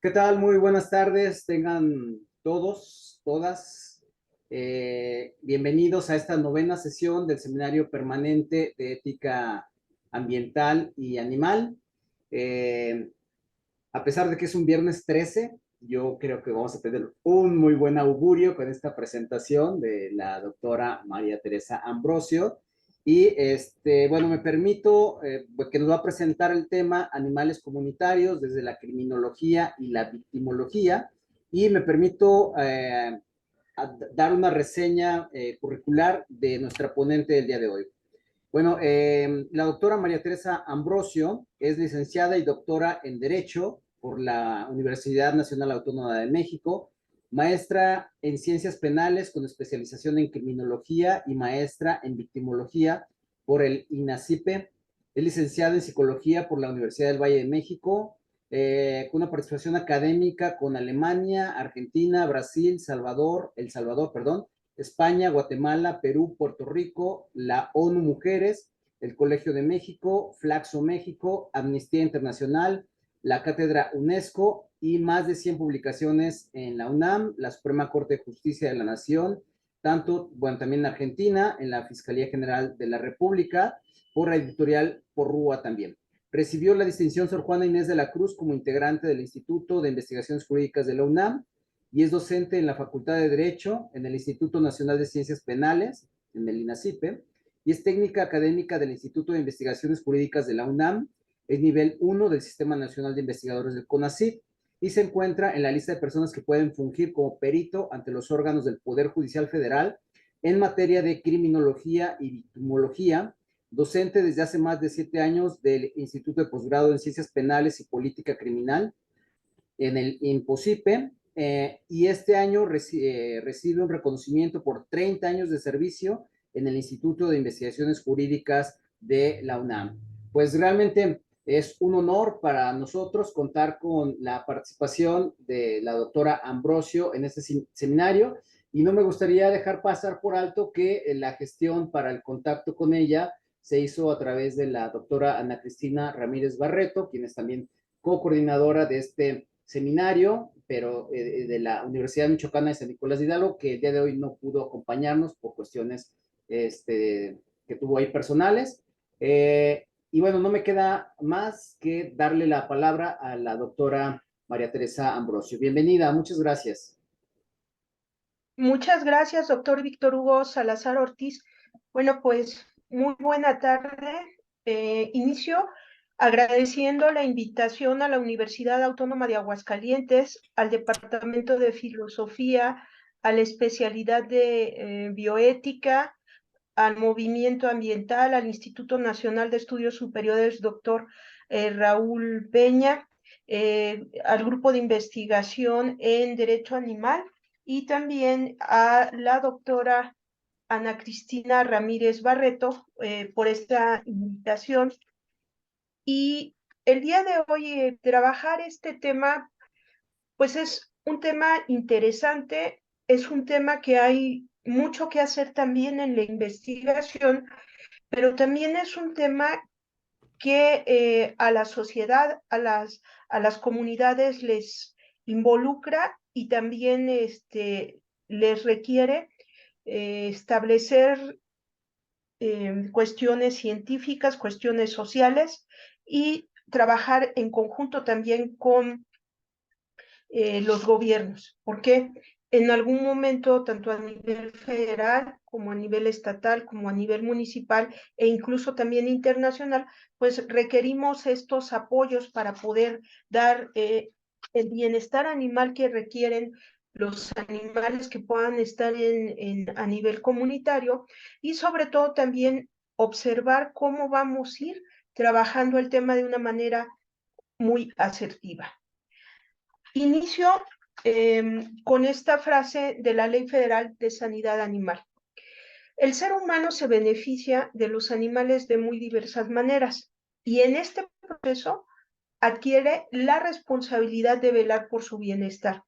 ¿Qué tal? Muy buenas tardes. Tengan todos, todas, bienvenidos a esta novena sesión del Seminario Permanente de Ética Ambiental y Animal. Eh, a pesar de que es un viernes 13, yo creo que vamos a tener un muy buen augurio con esta presentación de la doctora María Teresa Ambrosio. Y bueno, me permito que nos va a presentar el tema animales comunitarios desde la criminología y la victimología. Y me permito dar una reseña curricular de nuestra ponente del día de hoy. Bueno, la doctora María Teresa Ambrosio es licenciada y doctora en Derecho por la Universidad Nacional Autónoma de México, maestra en Ciencias Penales con especialización en Criminología y maestra en Victimología por el INACIPE. Es licenciada en Psicología por la Universidad del Valle de México, con una participación académica con Alemania, Argentina, Brasil, El Salvador, perdón, España, Guatemala, Perú, Puerto Rico, la ONU Mujeres, el Colegio de México, Flaxo México, Amnistía Internacional, la Cátedra UNESCO y más de 100 publicaciones en la UNAM, la Suprema Corte de Justicia de la Nación, tanto, bueno, también en Argentina, en la Fiscalía General de la República, por la editorial Porrúa también. Recibió la distinción Sor Juana Inés de la Cruz como integrante del Instituto de Investigaciones Jurídicas de la UNAM y es docente en la Facultad de Derecho, en el Instituto Nacional de Ciencias Penales, en el INACIPE, y es técnica académica del Instituto de Investigaciones Jurídicas de la UNAM, es nivel 1 del Sistema Nacional de Investigadores del CONACYT, y se encuentra en la lista de personas que pueden fungir como perito ante los órganos del Poder Judicial Federal en materia de criminología y victimología, docente desde hace más de 7 años del Instituto de Posgrado en Ciencias Penales y Política Criminal en el INPOSIPE, y este año recibe un reconocimiento por 30 años de servicio en el Instituto de Investigaciones Jurídicas de la UNAM. Pues realmente es un honor para nosotros contar con la participación de la doctora Ambrosio en este seminario y no me gustaría dejar pasar por alto que la gestión para el contacto con ella se hizo a través de la doctora Ana Cristina Ramírez Barreto, quien es también co-coordinadora de este seminario, pero de la Universidad Michoacana de San Nicolás de Hidalgo, que el día de hoy no pudo acompañarnos por cuestiones que tuvo ahí personales. Y bueno, no me queda más que darle la palabra a la doctora María Teresa Ambrosio. Bienvenida, muchas gracias. Muchas gracias, doctor Víctor Hugo Salazar Ortiz. Bueno, pues muy buena tarde. Inicio agradeciendo la invitación a la Universidad Autónoma de Aguascalientes, al Departamento de Filosofía, a la especialidad de bioética, al movimiento ambiental, al Instituto Nacional de Estudios Superiores, doctor Raúl Peña, al grupo de investigación en Derecho Animal y también a la doctora Ana Cristina Ramírez Barreto por esta invitación. Y el día de hoy trabajar este tema, pues es un tema interesante, es un tema que hay mucho que hacer también en la investigación, pero también es un tema que a la sociedad, a las comunidades les involucra y también les requiere establecer cuestiones científicas, cuestiones sociales y trabajar en conjunto también con los gobiernos, porque en algún momento, tanto a nivel federal como a nivel estatal, como a nivel municipal e incluso también internacional, pues requerimos estos apoyos para poder dar el bienestar animal que requieren los animales que puedan estar a nivel comunitario y sobre todo también observar cómo vamos a ir trabajando el tema de una manera muy asertiva. Inicio con esta frase de la Ley Federal de Sanidad Animal. El ser humano se beneficia de los animales de muy diversas maneras y en este proceso adquiere la responsabilidad de velar por su bienestar.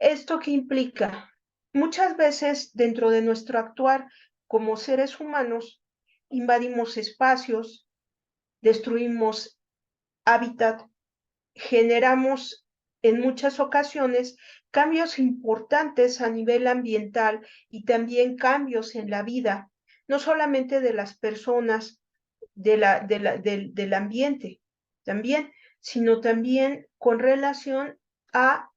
¿Esto qué implica? Muchas veces dentro de nuestro actuar como seres humanos invadimos espacios, destruimos hábitat, generamos en muchas ocasiones cambios importantes a nivel ambiental y también cambios en la vida, no solamente de las personas, del ambiente también, sino también con relación a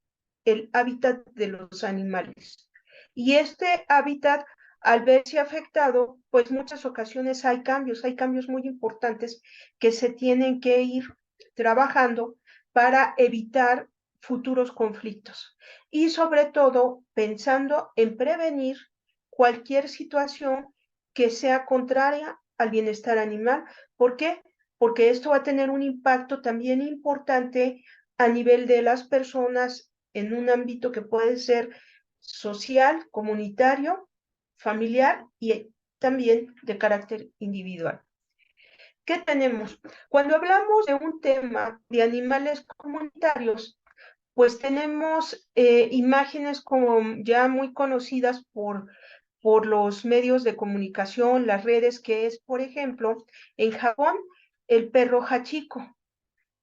el hábitat de los animales. Y este hábitat, al verse afectado, pues muchas ocasiones hay cambios muy importantes que se tienen que ir trabajando para evitar futuros conflictos. Y sobre todo pensando en prevenir cualquier situación que sea contraria al bienestar animal. ¿Por qué? Porque esto va a tener un impacto también importante a nivel de las personas en un ámbito que puede ser social, comunitario, familiar y también de carácter individual. ¿Qué tenemos? Cuando hablamos de un tema de animales comunitarios, pues tenemos imágenes como ya muy conocidas por los medios de comunicación, las redes, que es, por ejemplo, en Japón, el perro hachiko,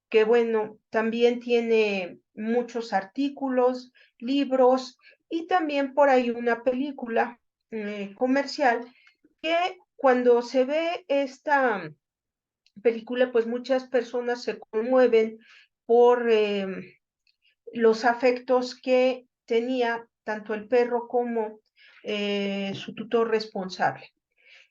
que bueno, también tiene muchos artículos, libros y también por ahí una película comercial que cuando se ve esta película, pues muchas personas se conmueven por los afectos que tenía tanto el perro como su tutor responsable.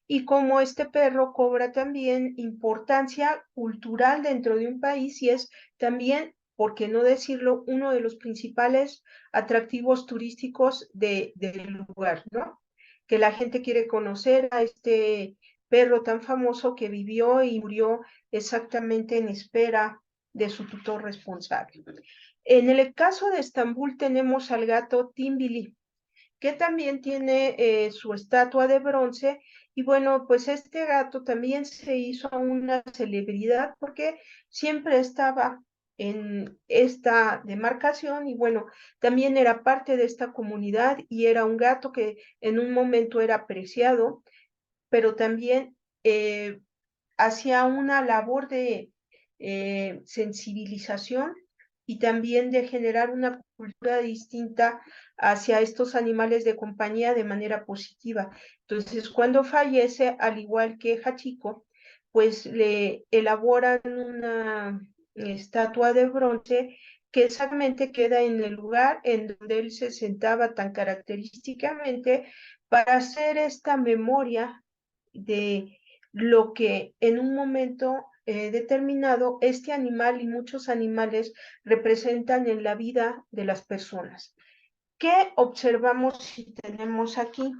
Y cómo este perro cobra también importancia cultural dentro de un país y es también, por qué no decirlo, uno de los principales atractivos turísticos del lugar, ¿no? Que la gente quiere conocer a este perro tan famoso que vivió y murió exactamente en espera de su tutor responsable. En el caso de Estambul tenemos al gato Timbili, que también tiene su estatua de bronce. Y bueno, pues este gato también se hizo una celebridad porque siempre estaba en esta demarcación y bueno, también era parte de esta comunidad y era un gato que en un momento era apreciado, pero también hacía una labor de sensibilización y también de generar una cultura distinta hacia estos animales de compañía de manera positiva. Entonces, cuando fallece, al igual que Hachiko, pues le elaboran una estatua de bronce que exactamente queda en el lugar en donde él se sentaba tan característicamente para hacer esta memoria de lo que en un momento determinado este animal y muchos animales representan en la vida de las personas. ¿Qué observamos si tenemos aquí?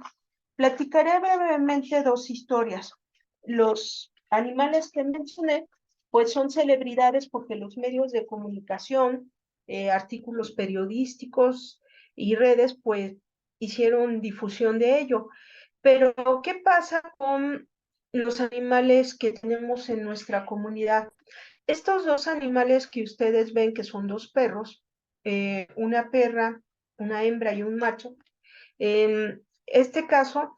Platicaré brevemente dos historias. Los animales que mencioné, pues son celebridades porque los medios de comunicación, artículos periodísticos y redes, pues hicieron difusión de ello. Pero, ¿qué pasa con los animales que tenemos en nuestra comunidad? Estos dos animales que ustedes ven, que son dos perros, una perra, una hembra y un macho, en este caso,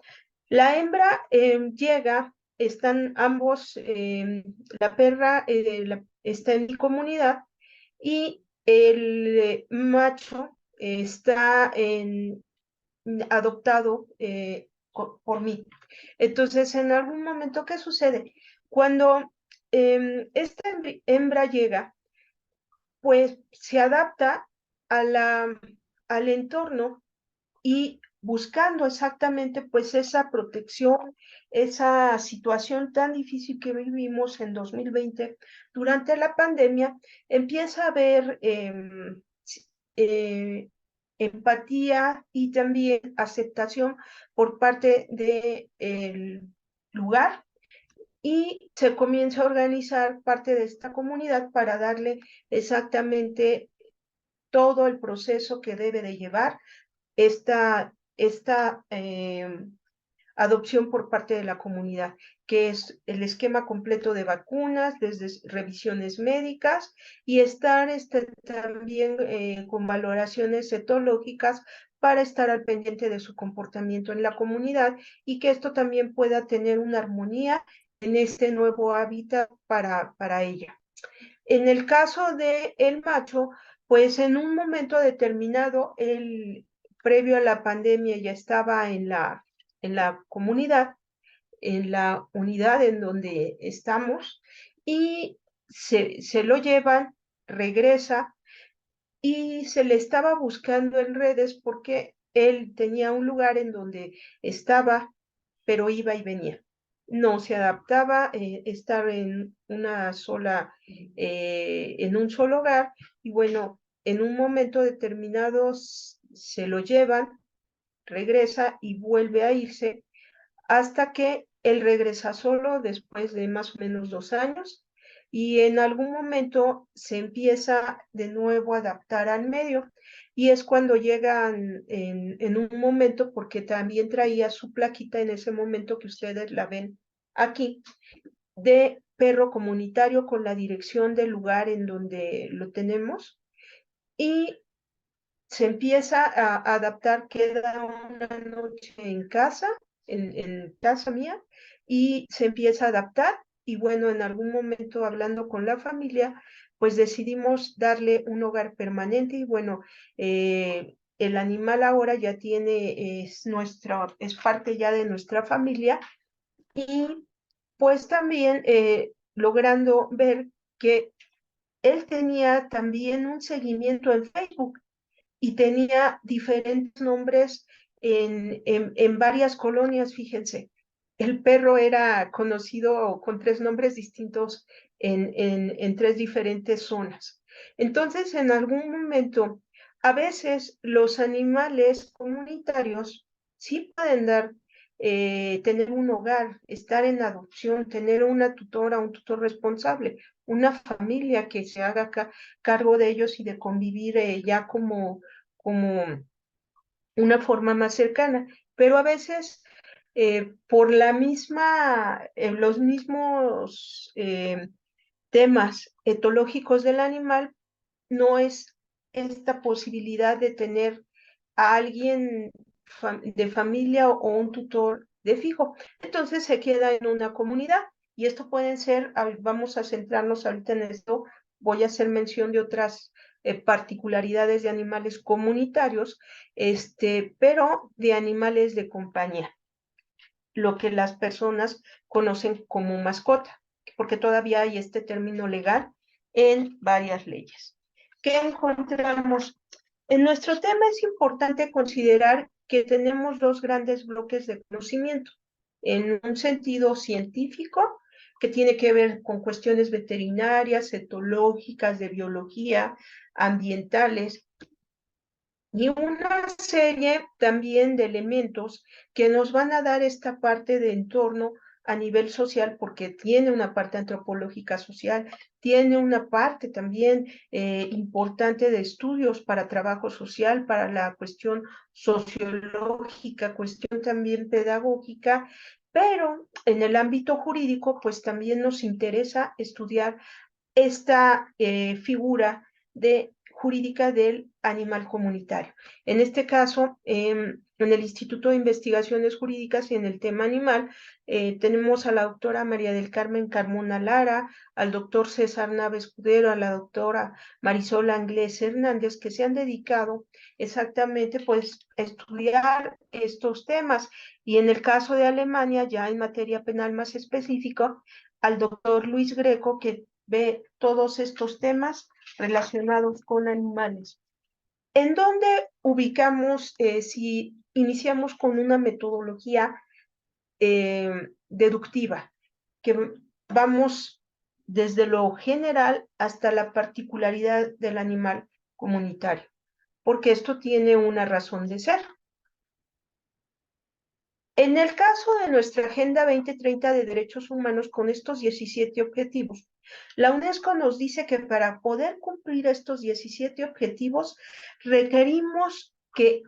la hembra llega, están ambos, la perra está en mi comunidad y el macho está adoptado por mí. Entonces, en algún momento, ¿qué sucede? Cuando esta hembra llega, pues se adapta a al entorno y buscando exactamente pues esa protección, esa situación tan difícil que vivimos en 2020 durante la pandemia, empieza a haber eh, empatía y también aceptación por parte del lugar y se comienza a organizar parte de esta comunidad para darle exactamente todo el proceso que debe de llevar esta adopción por parte de la comunidad, que es el esquema completo de vacunas, desde revisiones médicas y estar también con valoraciones etológicas para estar al pendiente de su comportamiento en la comunidad y que esto también pueda tener una armonía en este nuevo hábitat para ella. En el caso del macho, pues en un momento determinado, él, previo a la pandemia, ya estaba en la comunidad, en la unidad en donde estamos, y se lo llevan, regresa, y se le estaba buscando en redes porque él tenía un lugar en donde estaba, pero iba y venía. No se adaptaba estar en un solo hogar, y bueno, en un momento determinado se lo llevan, regresa y vuelve a irse hasta que él regresa solo después de más o menos 2 años, y en algún momento se empieza de nuevo a adaptar al medio, y es cuando llegan en un momento, porque también traía su plaquita en ese momento que ustedes la ven aquí, de perro comunitario, con la dirección del lugar en donde lo tenemos, y se empieza a adaptar, queda una noche en casa, en casa mía, y se empieza a adaptar, y bueno, en algún momento hablando con la familia, pues decidimos darle un hogar permanente, y bueno, el animal ahora ya es parte ya de nuestra familia, y pues también logrando ver que él tenía también un seguimiento en Facebook, y tenía diferentes nombres en varias colonias, fíjense. El perro era conocido con 3 nombres distintos en 3 diferentes zonas. Entonces, en algún momento, a veces los animales comunitarios sí pueden tener un hogar, estar en adopción, tener una tutora, un tutor responsable, una familia que se haga cargo de ellos y de convivir ya como una forma más cercana, pero a veces por los mismos temas etológicos del animal, no es esta posibilidad de tener a alguien de familia o un tutor de fijo. Entonces se queda en una comunidad, y esto pueden ser, vamos a centrarnos ahorita en esto, voy a hacer mención de otras particularidades de animales comunitarios, pero de animales de compañía, lo que las personas conocen como mascota, porque todavía hay este término legal en varias leyes. ¿Qué encontramos? En nuestro tema es importante considerar que tenemos 2 grandes bloques de conocimiento. En un sentido científico, que tiene que ver con cuestiones veterinarias, etológicas, de biología, ambientales, y una serie también de elementos que nos van a dar esta parte de entorno a nivel social, porque tiene una parte antropológica social, tiene una parte también importante de estudios para trabajo social, para la cuestión sociológica, cuestión también pedagógica, pero en el ámbito jurídico, pues también nos interesa estudiar esta figura jurídica del animal comunitario. En este caso, en el Instituto de Investigaciones Jurídicas y en el tema animal, tenemos a la doctora María del Carmen Carmona Lara, al doctor César Nava Escudero, a la doctora Marisol Anglés Hernández, que se han dedicado exactamente pues a estudiar estos temas. Y en el caso de Alemania, ya en materia penal más específica, al doctor Luis Greco, que ve todos estos temas relacionados con animales. ¿En dónde ubicamos, si iniciamos con una metodología deductiva, que vamos desde lo general hasta la particularidad del animal comunitario? Porque esto tiene una razón de ser. En el caso de nuestra Agenda 2030 de Derechos Humanos, con estos 17 objetivos, la UNESCO nos dice que para poder cumplir estos 17 objetivos requerimos que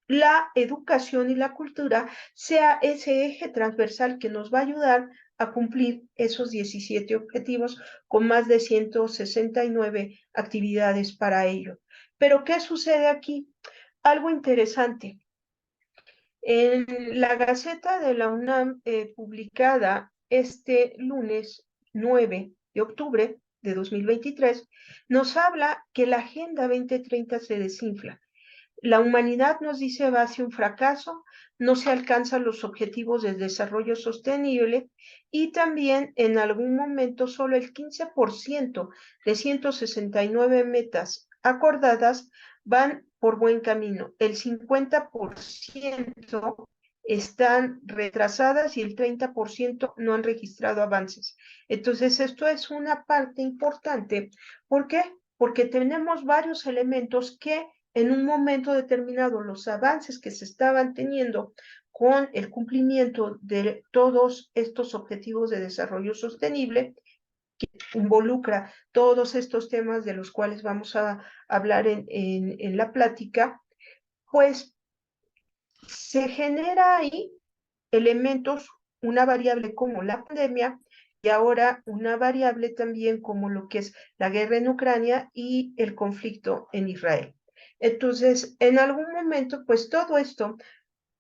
la educación y la cultura sea ese eje transversal que nos va a ayudar a cumplir esos 17 objetivos, con más de 169 actividades para ello. Pero ¿qué sucede aquí? Algo interesante. En la Gaceta de la UNAM, publicada este lunes 9 de octubre de 2023, nos habla que la Agenda 2030 se desinfla. La humanidad, nos dice, va hacia un fracaso, no se alcanzan los objetivos de desarrollo sostenible y también en algún momento solo el 15% de 169 metas acordadas van por buen camino. El 50% están retrasadas y el 30% no han registrado avances. Entonces, esto es una parte importante. ¿Por qué? Porque tenemos varios elementos que en un momento determinado los avances que se estaban teniendo con el cumplimiento de todos estos objetivos de desarrollo sostenible, que involucra todos estos temas de los cuales vamos a hablar en la plática, pues se genera ahí elementos, una variable como la pandemia y ahora una variable también como lo que es la guerra en Ucrania y el conflicto en Israel. Entonces, en algún momento, pues todo esto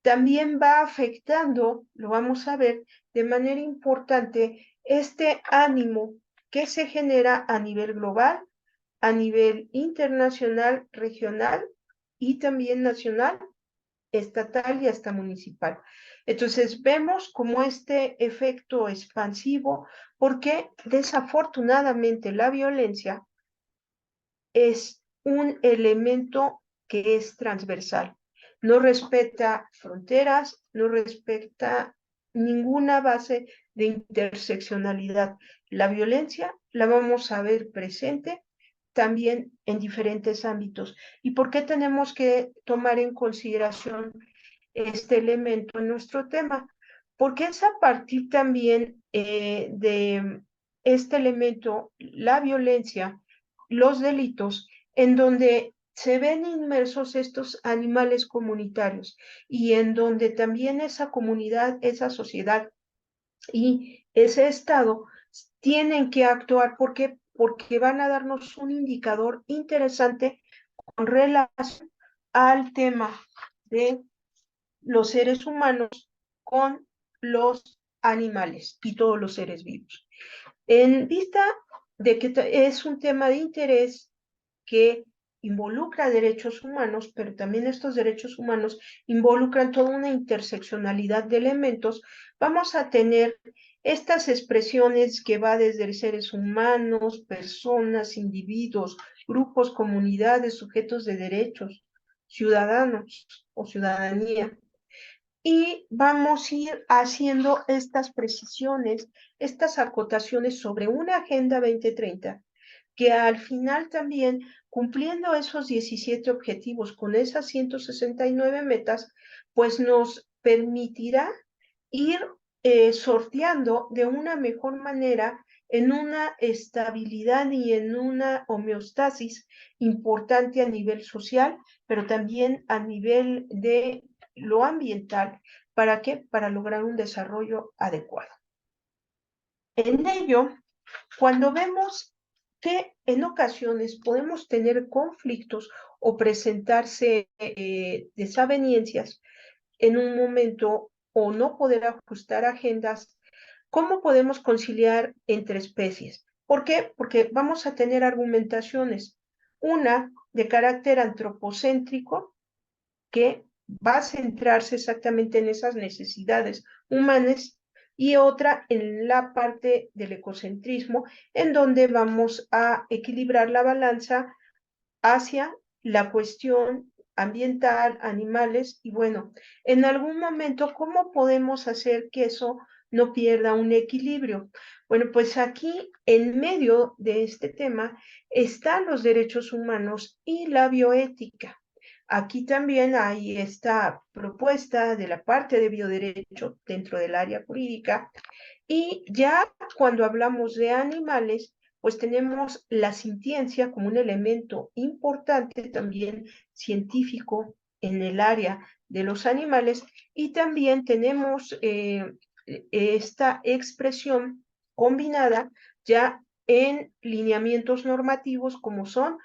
también va afectando, lo vamos a ver de manera importante, este ánimo que se genera a nivel global, a nivel internacional, regional y también nacional, estatal y hasta municipal. Entonces vemos como este efecto expansivo, porque desafortunadamente la violencia es un elemento que es transversal. No respeta fronteras, no respeta ninguna base de interseccionalidad. La violencia la vamos a ver presente también en diferentes ámbitos. ¿Y por qué tenemos que tomar en consideración este elemento en nuestro tema? Porque es a partir también de este elemento, la violencia, los delitos, en donde se ven inmersos estos animales comunitarios y en donde también esa comunidad, esa sociedad y ese Estado tienen que actuar porque van a darnos un indicador interesante con relación al tema de los seres humanos con los animales y todos los seres vivos. En vista de que es un tema de interés que involucra derechos humanos, pero también estos derechos humanos involucran toda una interseccionalidad de elementos, vamos a tener estas expresiones que va desde seres humanos, personas, individuos, grupos, comunidades, sujetos de derechos, ciudadanos o ciudadanía. Y vamos a ir haciendo estas precisiones, estas acotaciones sobre una Agenda 2030 que al final también, cumpliendo esos 17 objetivos con esas 169 metas, pues nos permitirá ir sorteando de una mejor manera en una estabilidad y en una homeostasis importante a nivel social, pero también a nivel de lo ambiental. ¿Para qué? Para lograr un desarrollo adecuado. En ello, cuando vemos que en ocasiones podemos tener conflictos o presentarse desavenencias en un momento o no poder ajustar agendas, ¿cómo podemos conciliar entre especies? ¿Por qué? Porque vamos a tener argumentaciones. Una de carácter antropocéntrico, que va a centrarse exactamente en esas necesidades humanas, y otra en la parte del ecocentrismo, en donde vamos a equilibrar la balanza hacia la cuestión ambiental, animales, y bueno, en algún momento, ¿cómo podemos hacer que eso no pierda un equilibrio? Bueno, pues aquí en medio de este tema están los derechos humanos y la bioética. Aquí también hay esta propuesta de la parte de bioderecho dentro del área jurídica, y ya cuando hablamos de animales, pues tenemos la sintiencia como un elemento importante también científico en el área de los animales, y también tenemos esta expresión combinada ya en lineamientos normativos como son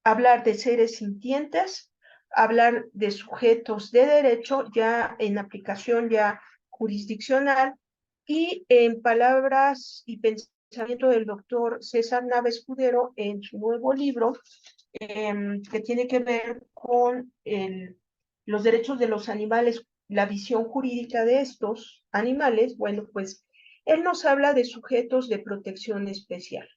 hablar de seres sintientes, hablar de sujetos de derecho ya en aplicación ya jurisdiccional, y en palabras y pensamientos pensamiento del doctor César Nava Escudero en su nuevo libro, que tiene que ver con los derechos de los animales, la visión jurídica de estos animales. Bueno, pues él nos habla de sujetos de protección especial.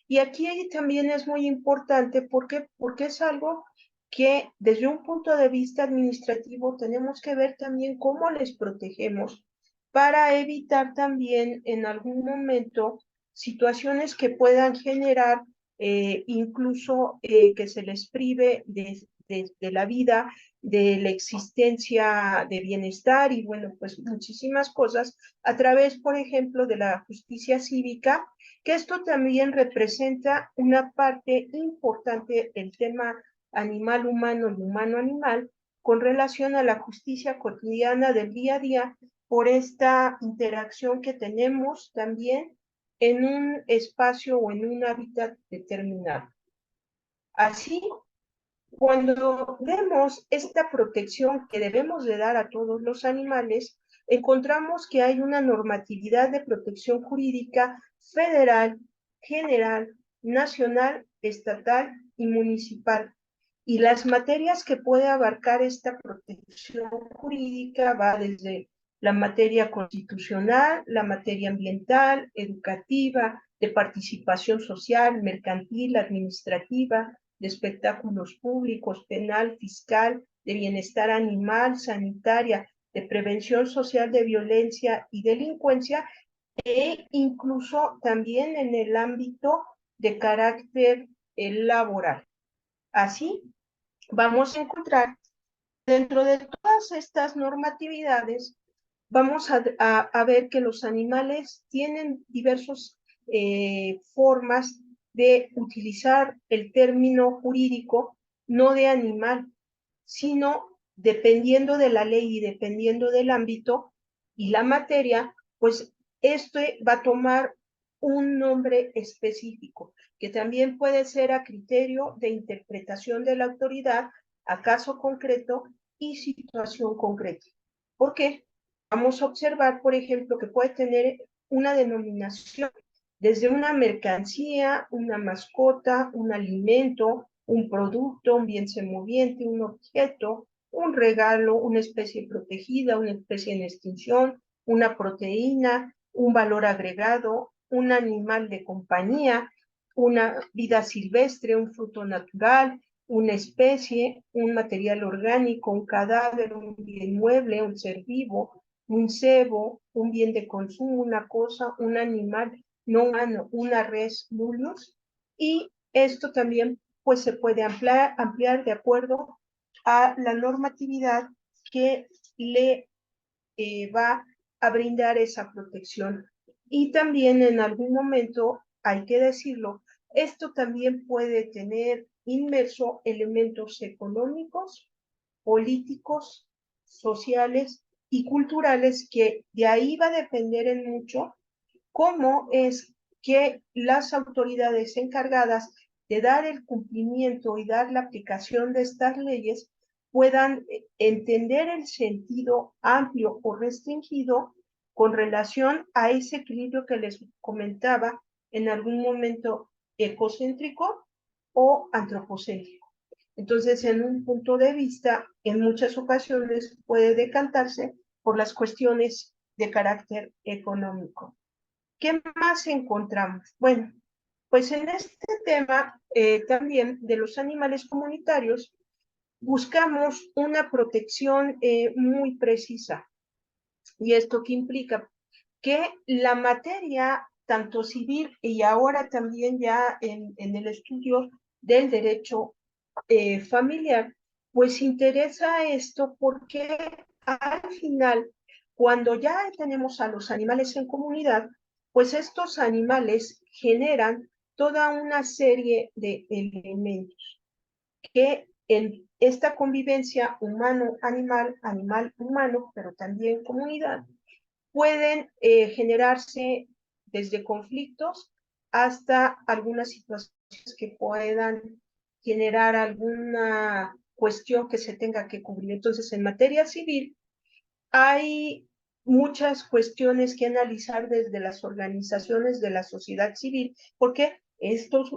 Y aquí también es muy importante porque es algo que desde un punto de vista administrativo tenemos que ver también cómo les protegemos para evitar también en algún momento situaciones que puedan generar incluso que se les prive de la vida, de la existencia de bienestar y bueno, pues muchísimas cosas a través, por ejemplo, de la justicia cívica, que esto también representa una parte importante del tema animal-humano y humano-animal con relación a la justicia cotidiana del día a día por esta interacción que tenemos también en un espacio o en un hábitat determinado. Así, cuando vemos esta protección que debemos de dar a todos los animales, encontramos que hay una normatividad de protección jurídica federal, general, nacional, estatal y municipal. Y las materias que puede abarcar esta protección jurídica va desde la materia constitucional, la materia ambiental, educativa, de participación social, mercantil, administrativa, de espectáculos públicos, penal, fiscal, de bienestar animal, sanitaria, de prevención social de violencia y delincuencia, e incluso también en el ámbito de carácter laboral. Así, vamos a encontrar dentro de todas estas normatividades, vamos a ver que los animales tienen diversas formas de utilizar el término jurídico, no de animal, sino dependiendo de la ley y dependiendo del ámbito y la materia, pues este va a tomar un nombre específico, que también puede ser a criterio de interpretación de la autoridad a caso concreto y situación concreta. ¿Por qué? Vamos a observar, por ejemplo, que puede tener una denominación desde una mercancía, una mascota, un alimento, un producto, un bien semoviente, un objeto, un regalo, una especie protegida, una especie en extinción, una proteína, un valor agregado, un animal de compañía, una vida silvestre, un fruto natural, una especie, un material orgánico, un cadáver, un bien mueble, un ser vivo, un cebo, un bien de consumo, una cosa, un animal no humano, una res nullius, y esto también pues se puede ampliar de acuerdo a la normatividad que le va a brindar esa protección. Y también en algún momento, hay que decirlo, esto también puede tener inmerso elementos económicos, políticos, sociales y culturales que de ahí va a depender en mucho cómo es que las autoridades encargadas de dar el cumplimiento y dar la aplicación de estas leyes puedan entender el sentido amplio o restringido con relación a ese equilibrio que les comentaba en algún momento ecocéntrico o antropocéntrico. Entonces, en un punto de vista, en muchas ocasiones puede decantarse por las cuestiones de carácter económico. ¿Qué más encontramos? Bueno, pues en este tema también de los animales comunitarios buscamos una protección muy precisa. ¿Y esto qué implica? Que la materia, tanto civil y ahora también ya en el estudio del derecho familiar, pues interesa esto porque al final, cuando ya tenemos a los animales en comunidad, pues estos animales generan toda una serie de elementos que en esta convivencia humano-animal, animal-humano, pero también comunidad, pueden generarse desde conflictos hasta algunas situaciones que puedan generar alguna cuestión que se tenga que cubrir. Entonces, en materia civil hay muchas cuestiones que analizar desde las organizaciones de la sociedad civil, porque estos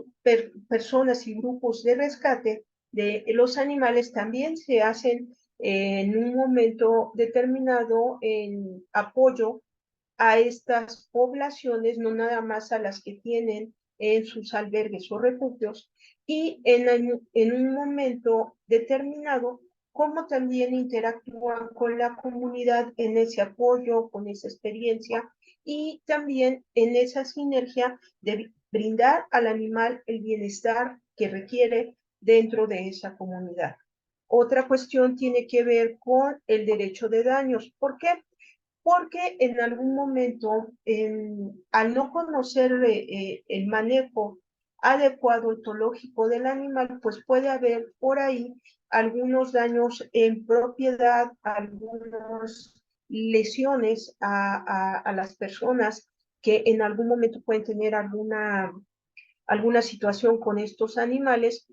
personas y grupos de rescate de los animales también se hacen en un momento determinado en apoyo a estas poblaciones, no nada más a las que tienen en sus albergues o refugios, y en un momento determinado, cómo también interactúan con la comunidad en ese apoyo, con esa experiencia, y también en esa sinergia de brindar al animal el bienestar que requiere dentro de esa comunidad. Otra cuestión tiene que ver con el derecho de daños. ¿Por qué? Porque en algún momento, al no conocer el manejo adecuado etológico del animal, pues puede haber por ahí algunos daños en propiedad, algunas lesiones a las personas que en algún momento pueden tener alguna situación con estos animales.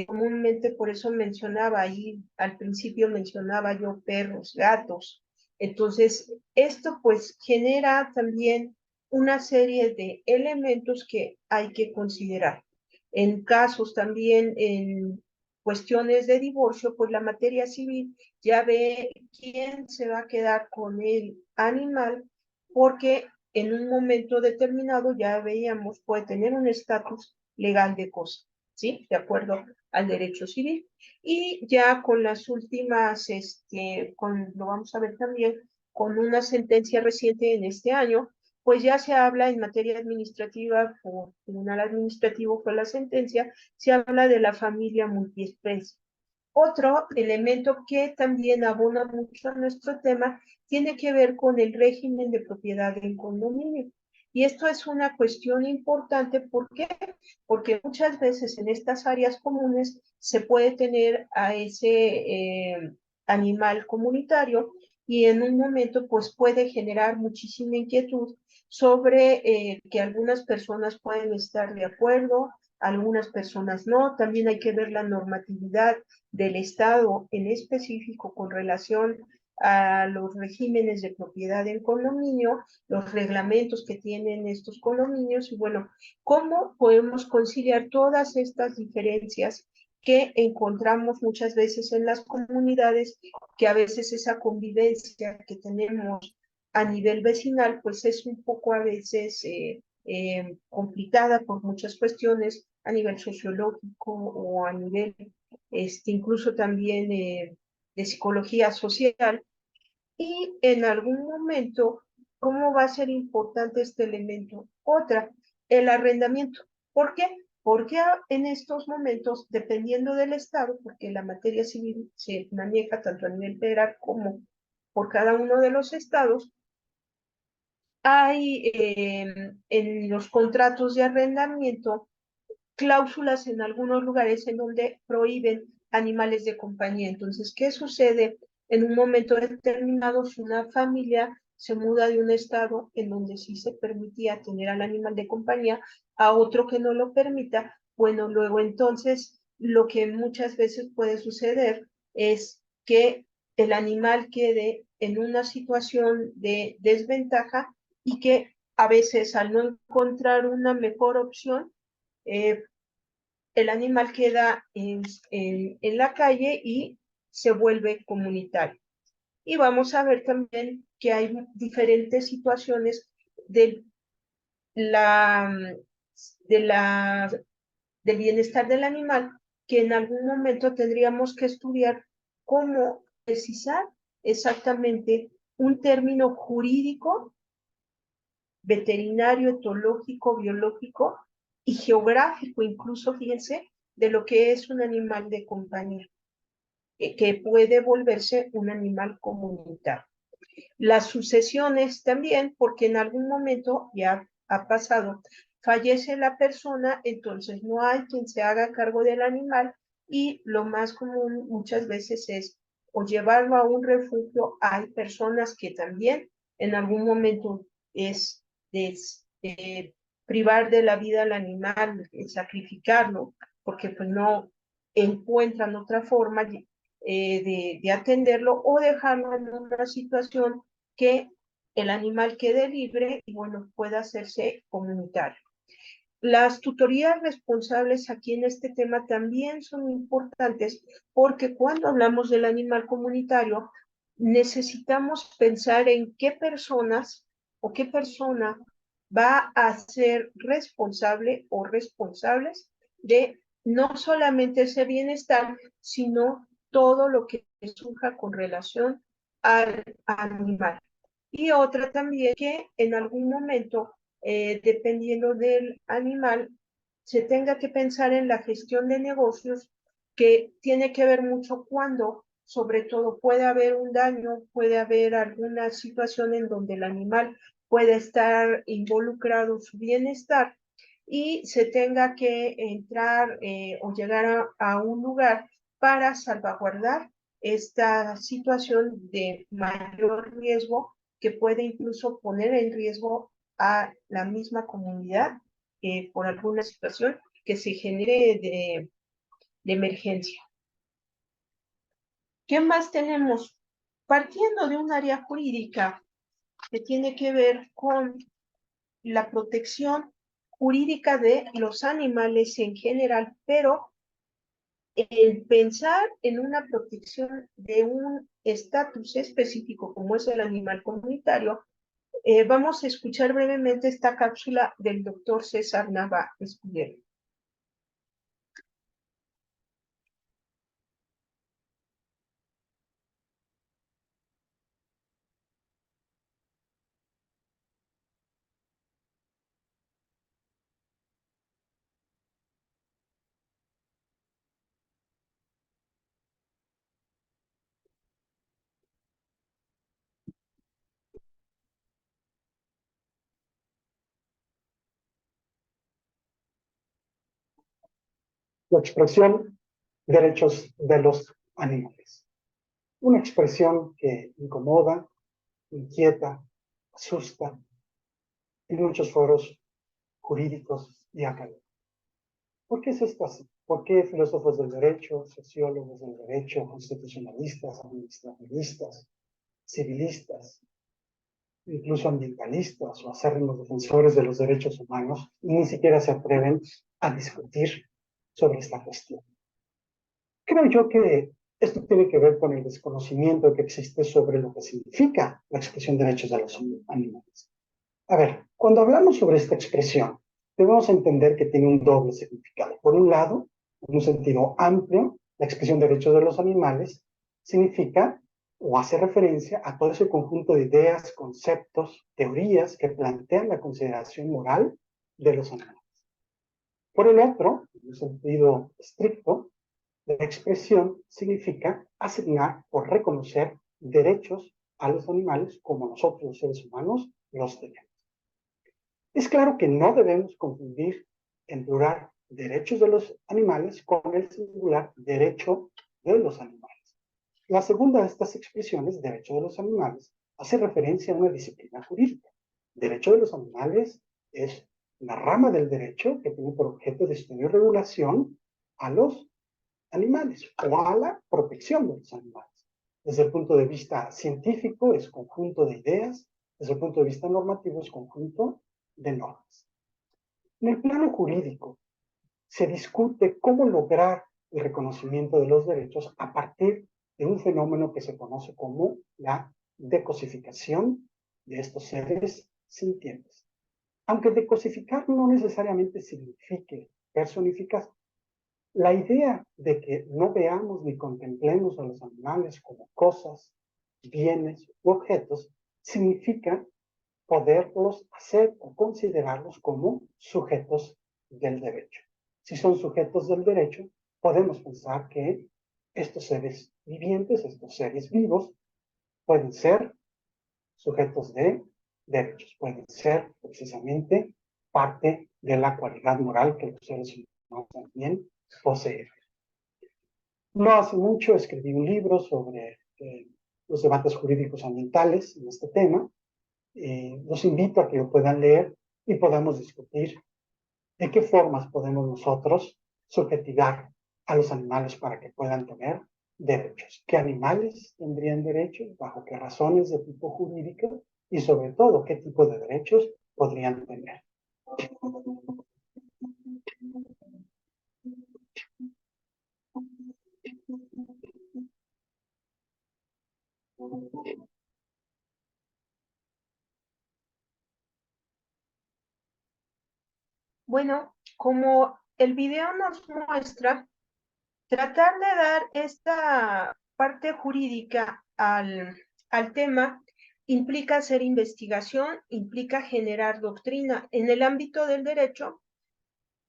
Comúnmente por eso mencionaba ahí, al principio mencionaba yo perros, gatos. Entonces, esto pues genera también una serie de elementos que hay que considerar. En casos también, en cuestiones de divorcio, pues la materia civil ya ve quién se va a quedar con el animal, porque en un momento determinado ya veíamos puede tener un estatus legal de cosa, ¿sí? De acuerdo al derecho civil. Y ya con las últimas, lo vamos a ver también, con una sentencia reciente en este año, pues ya se habla en materia administrativa, por tribunal administrativo fue la sentencia, se habla de la familia multiespecie. Otro elemento que también abona mucho a nuestro tema tiene que ver con el régimen de propiedad en condominio. Y esto es una cuestión importante, ¿por qué? Porque muchas veces en estas áreas comunes se puede tener a ese animal comunitario y en un momento pues puede generar muchísima inquietud sobre que algunas personas pueden estar de acuerdo, algunas personas no. También hay que ver la normatividad del Estado en específico con relación a los regímenes de propiedad en condominio, los reglamentos que tienen estos condominios y bueno, cómo podemos conciliar todas estas diferencias que encontramos muchas veces en las comunidades, que a veces esa convivencia que tenemos a nivel vecinal, pues es un poco a veces complicada por muchas cuestiones a nivel sociológico o a nivel incluso también de psicología social, y en algún momento, ¿cómo va a ser importante este elemento? Otra, el arrendamiento. ¿Por qué? Porque en estos momentos, dependiendo del Estado, porque la materia civil se maneja tanto a nivel federal como por cada uno de los estados, hay en los contratos de arrendamiento cláusulas en algunos lugares en donde prohíben animales de compañía. Entonces, ¿qué sucede? En un momento determinado, si una familia se muda de un estado en donde sí se permitía tener al animal de compañía a otro que no lo permita, bueno, luego entonces lo que muchas veces puede suceder es que el animal quede en una situación de desventaja y que a veces al no encontrar una mejor opción, eh, el animal queda en la calle y se vuelve comunitario. Y vamos a ver también que hay diferentes situaciones de la, de la, del bienestar del animal que en algún momento tendríamos que estudiar cómo precisar exactamente un término jurídico, veterinario, etológico, biológico y geográfico, incluso, fíjense, de lo que es un animal de compañía, que puede volverse un animal comunitario. Las sucesiones también, porque en algún momento ya ha pasado, fallece la persona, entonces no hay quien se haga cargo del animal y lo más común muchas veces es o llevarlo a un refugio. Hay personas que también en algún momento es de, privar de la vida al animal, sacrificarlo, porque pues no encuentran otra forma de atenderlo o dejarlo en una situación que el animal quede libre y, bueno, pueda hacerse comunitario. Las tutorías responsables aquí en este tema también son importantes porque cuando hablamos del animal comunitario necesitamos pensar en qué personas o qué persona va a ser responsable o responsables de no solamente ese bienestar, sino todo lo que surja con relación al animal. Y otra también que en algún momento dependiendo del animal, se tenga que pensar en la gestión de negocios, que tiene que ver mucho cuando, sobre todo, puede haber un daño, puede haber alguna situación en donde el animal puede estar involucrado su bienestar y se tenga que entrar o llegar a un lugar para salvaguardar esta situación de mayor riesgo que puede incluso poner en riesgo a la misma comunidad por alguna situación que se genere de emergencia. ¿Qué más tenemos? Partiendo de un área jurídica que tiene que ver con la protección jurídica de los animales en general, pero el pensar en una protección de un estatus específico como es el animal comunitario, vamos a escuchar brevemente esta cápsula del doctor César Nava Escudero. La expresión derechos de los animales. Una expresión que incomoda, inquieta, asusta en muchos foros jurídicos y académicos. ¿Por qué es esto así? ¿Por qué filósofos del derecho, sociólogos del derecho, constitucionalistas, administrativistas, civilistas, incluso ambientalistas o acérrimos defensores de los derechos humanos ni siquiera se atreven a discutir sobre esta cuestión? Creo yo que esto tiene que ver con el desconocimiento que existe sobre lo que significa la expresión de derechos de los animales. A ver, cuando hablamos sobre esta expresión, debemos entender que tiene un doble significado. Por un lado, en un sentido amplio, la expresión de derechos de los animales significa o hace referencia a todo ese conjunto de ideas, conceptos, teorías que plantean la consideración moral de los animales. Por el otro, en un sentido estricto, la expresión significa asignar o reconocer derechos a los animales como nosotros los seres humanos los tenemos. Es claro que no debemos confundir en plural derechos de los animales con el singular derecho de los animales. La segunda de estas expresiones, derecho de los animales, hace referencia a una disciplina jurídica. Derecho de los animales es una rama del derecho que tiene por objeto de estudio y regulación a los animales o a la protección de los animales. Desde el punto de vista científico es conjunto de ideas, desde el punto de vista normativo es conjunto de normas. En el plano jurídico se discute cómo lograr el reconocimiento de los derechos a partir de un fenómeno que se conoce como la decosificación de estos seres sintientes. Aunque decosificar no necesariamente signifique personificar, la idea de que no veamos ni contemplemos a los animales como cosas, bienes u objetos significa poderlos hacer o considerarlos como sujetos del derecho. Si son sujetos del derecho, podemos pensar que estos seres vivientes, estos seres vivos, pueden ser sujetos de derechos, pueden ser precisamente parte de la cualidad moral que los seres humanos también poseen. No hace mucho escribí un libro sobre los debates jurídicos ambientales en este tema. Los invito a que lo puedan leer y podamos discutir de qué formas podemos nosotros subjetivar a los animales para que puedan tener derechos. ¿Qué animales tendrían derechos? ¿Bajo qué razones de tipo jurídico? Y sobre todo, ¿qué tipo de derechos podrían tener? Bueno, como el video nos muestra, tratar de dar esta parte jurídica al tema implica hacer investigación, implica generar doctrina. En el ámbito del derecho,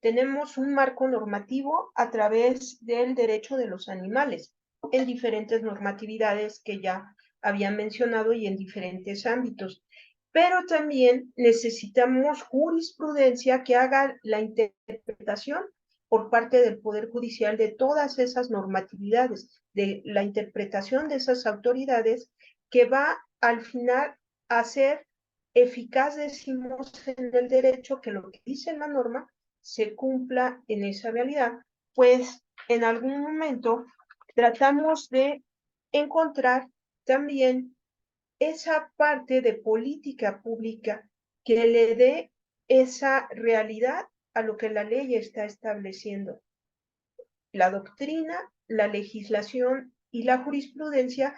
tenemos un marco normativo a través del derecho de los animales, en diferentes normatividades que ya había mencionado y en diferentes ámbitos. Pero también necesitamos jurisprudencia que haga la interpretación por parte del Poder Judicial de todas esas normatividades, de la interpretación de esas autoridades que va al final a ser eficaz, decimos en el derecho, que lo que dice la norma se cumpla en esa realidad, pues en algún momento tratamos de encontrar también esa parte de política pública que le dé esa realidad a lo que la ley está estableciendo. La doctrina, la legislación y la jurisprudencia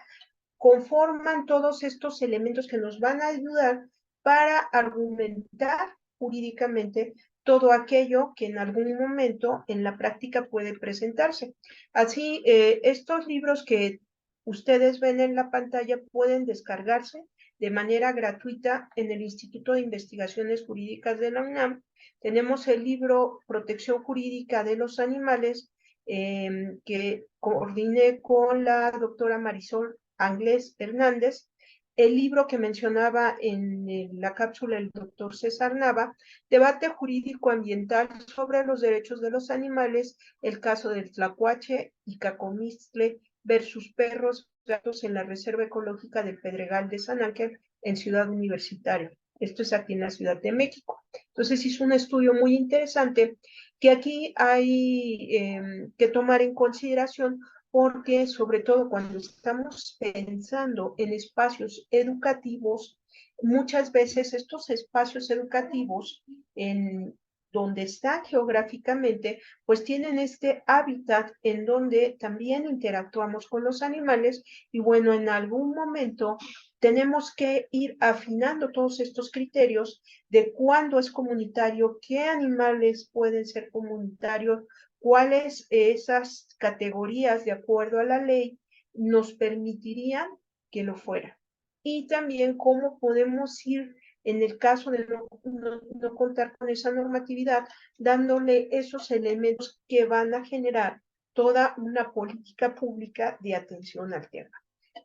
conforman todos estos elementos que nos van a ayudar para argumentar jurídicamente todo aquello que en algún momento en la práctica puede presentarse. Así, estos libros que ustedes ven en la pantalla pueden descargarse de manera gratuita en el Instituto de Investigaciones Jurídicas de la UNAM. Tenemos el libro Protección Jurídica de los Animales, que coordiné con la doctora Marisol Ángeles Hernández, el libro que mencionaba en la cápsula el doctor César Nava, Debate Jurídico Ambiental sobre los Derechos de los Animales, el caso del tlacuache y cacomistle versus perros, gatos en la Reserva Ecológica del Pedregal de San Ángel en Ciudad Universitaria. Esto es aquí en la Ciudad de México. Entonces hizo un estudio muy interesante que aquí hay que tomar en consideración porque sobre todo cuando estamos pensando en espacios educativos, muchas veces estos espacios educativos en donde están geográficamente, pues tienen este hábitat en donde también interactuamos con los animales y bueno, en algún momento tenemos que ir afinando todos estos criterios de cuándo es comunitario, qué animales pueden ser comunitarios, cuáles esas categorías de acuerdo a la ley nos permitirían que lo fuera. Y también cómo podemos ir, en el caso de no contar con esa normatividad, dándole esos elementos que van a generar toda una política pública de atención al tema.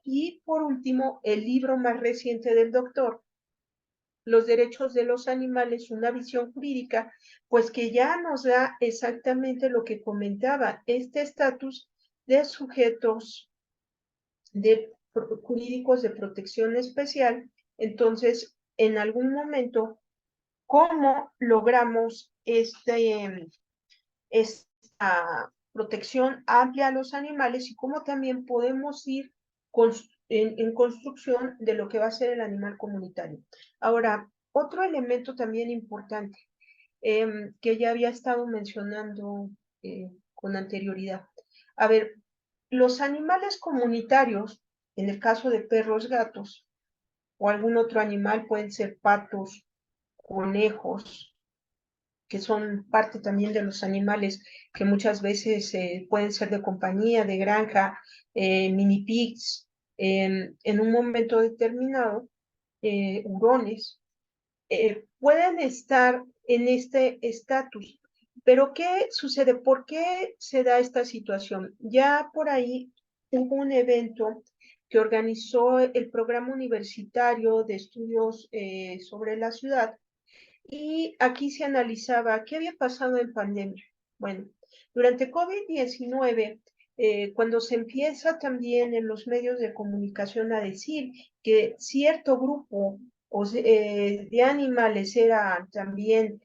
Y por último, el libro más reciente del doctor, Los derechos de los animales, una visión jurídica, pues que ya nos da exactamente lo que comentaba, este estatus de sujetos jurídicos de protección especial. Entonces, en algún momento, ¿cómo logramos esta protección amplia a los animales y cómo también podemos ir en construcción de lo que va a ser el animal comunitario? Ahora, otro elemento también importante que ya había estado mencionando con anterioridad. A ver, los animales comunitarios, en el caso de perros, gatos o algún otro animal, pueden ser patos, conejos, que son parte también de los animales que muchas veces pueden ser de compañía, de granja, mini pigs, en un momento determinado, hurones, pueden estar en este estatus. Pero ¿qué sucede? ¿Por qué se da esta situación? Ya por ahí hubo un evento que organizó el Programa Universitario de Estudios sobre la Ciudad, y aquí se analizaba qué había pasado en pandemia. Bueno, durante COVID-19, cuando se empieza también en los medios de comunicación a decir que cierto grupo de animales era también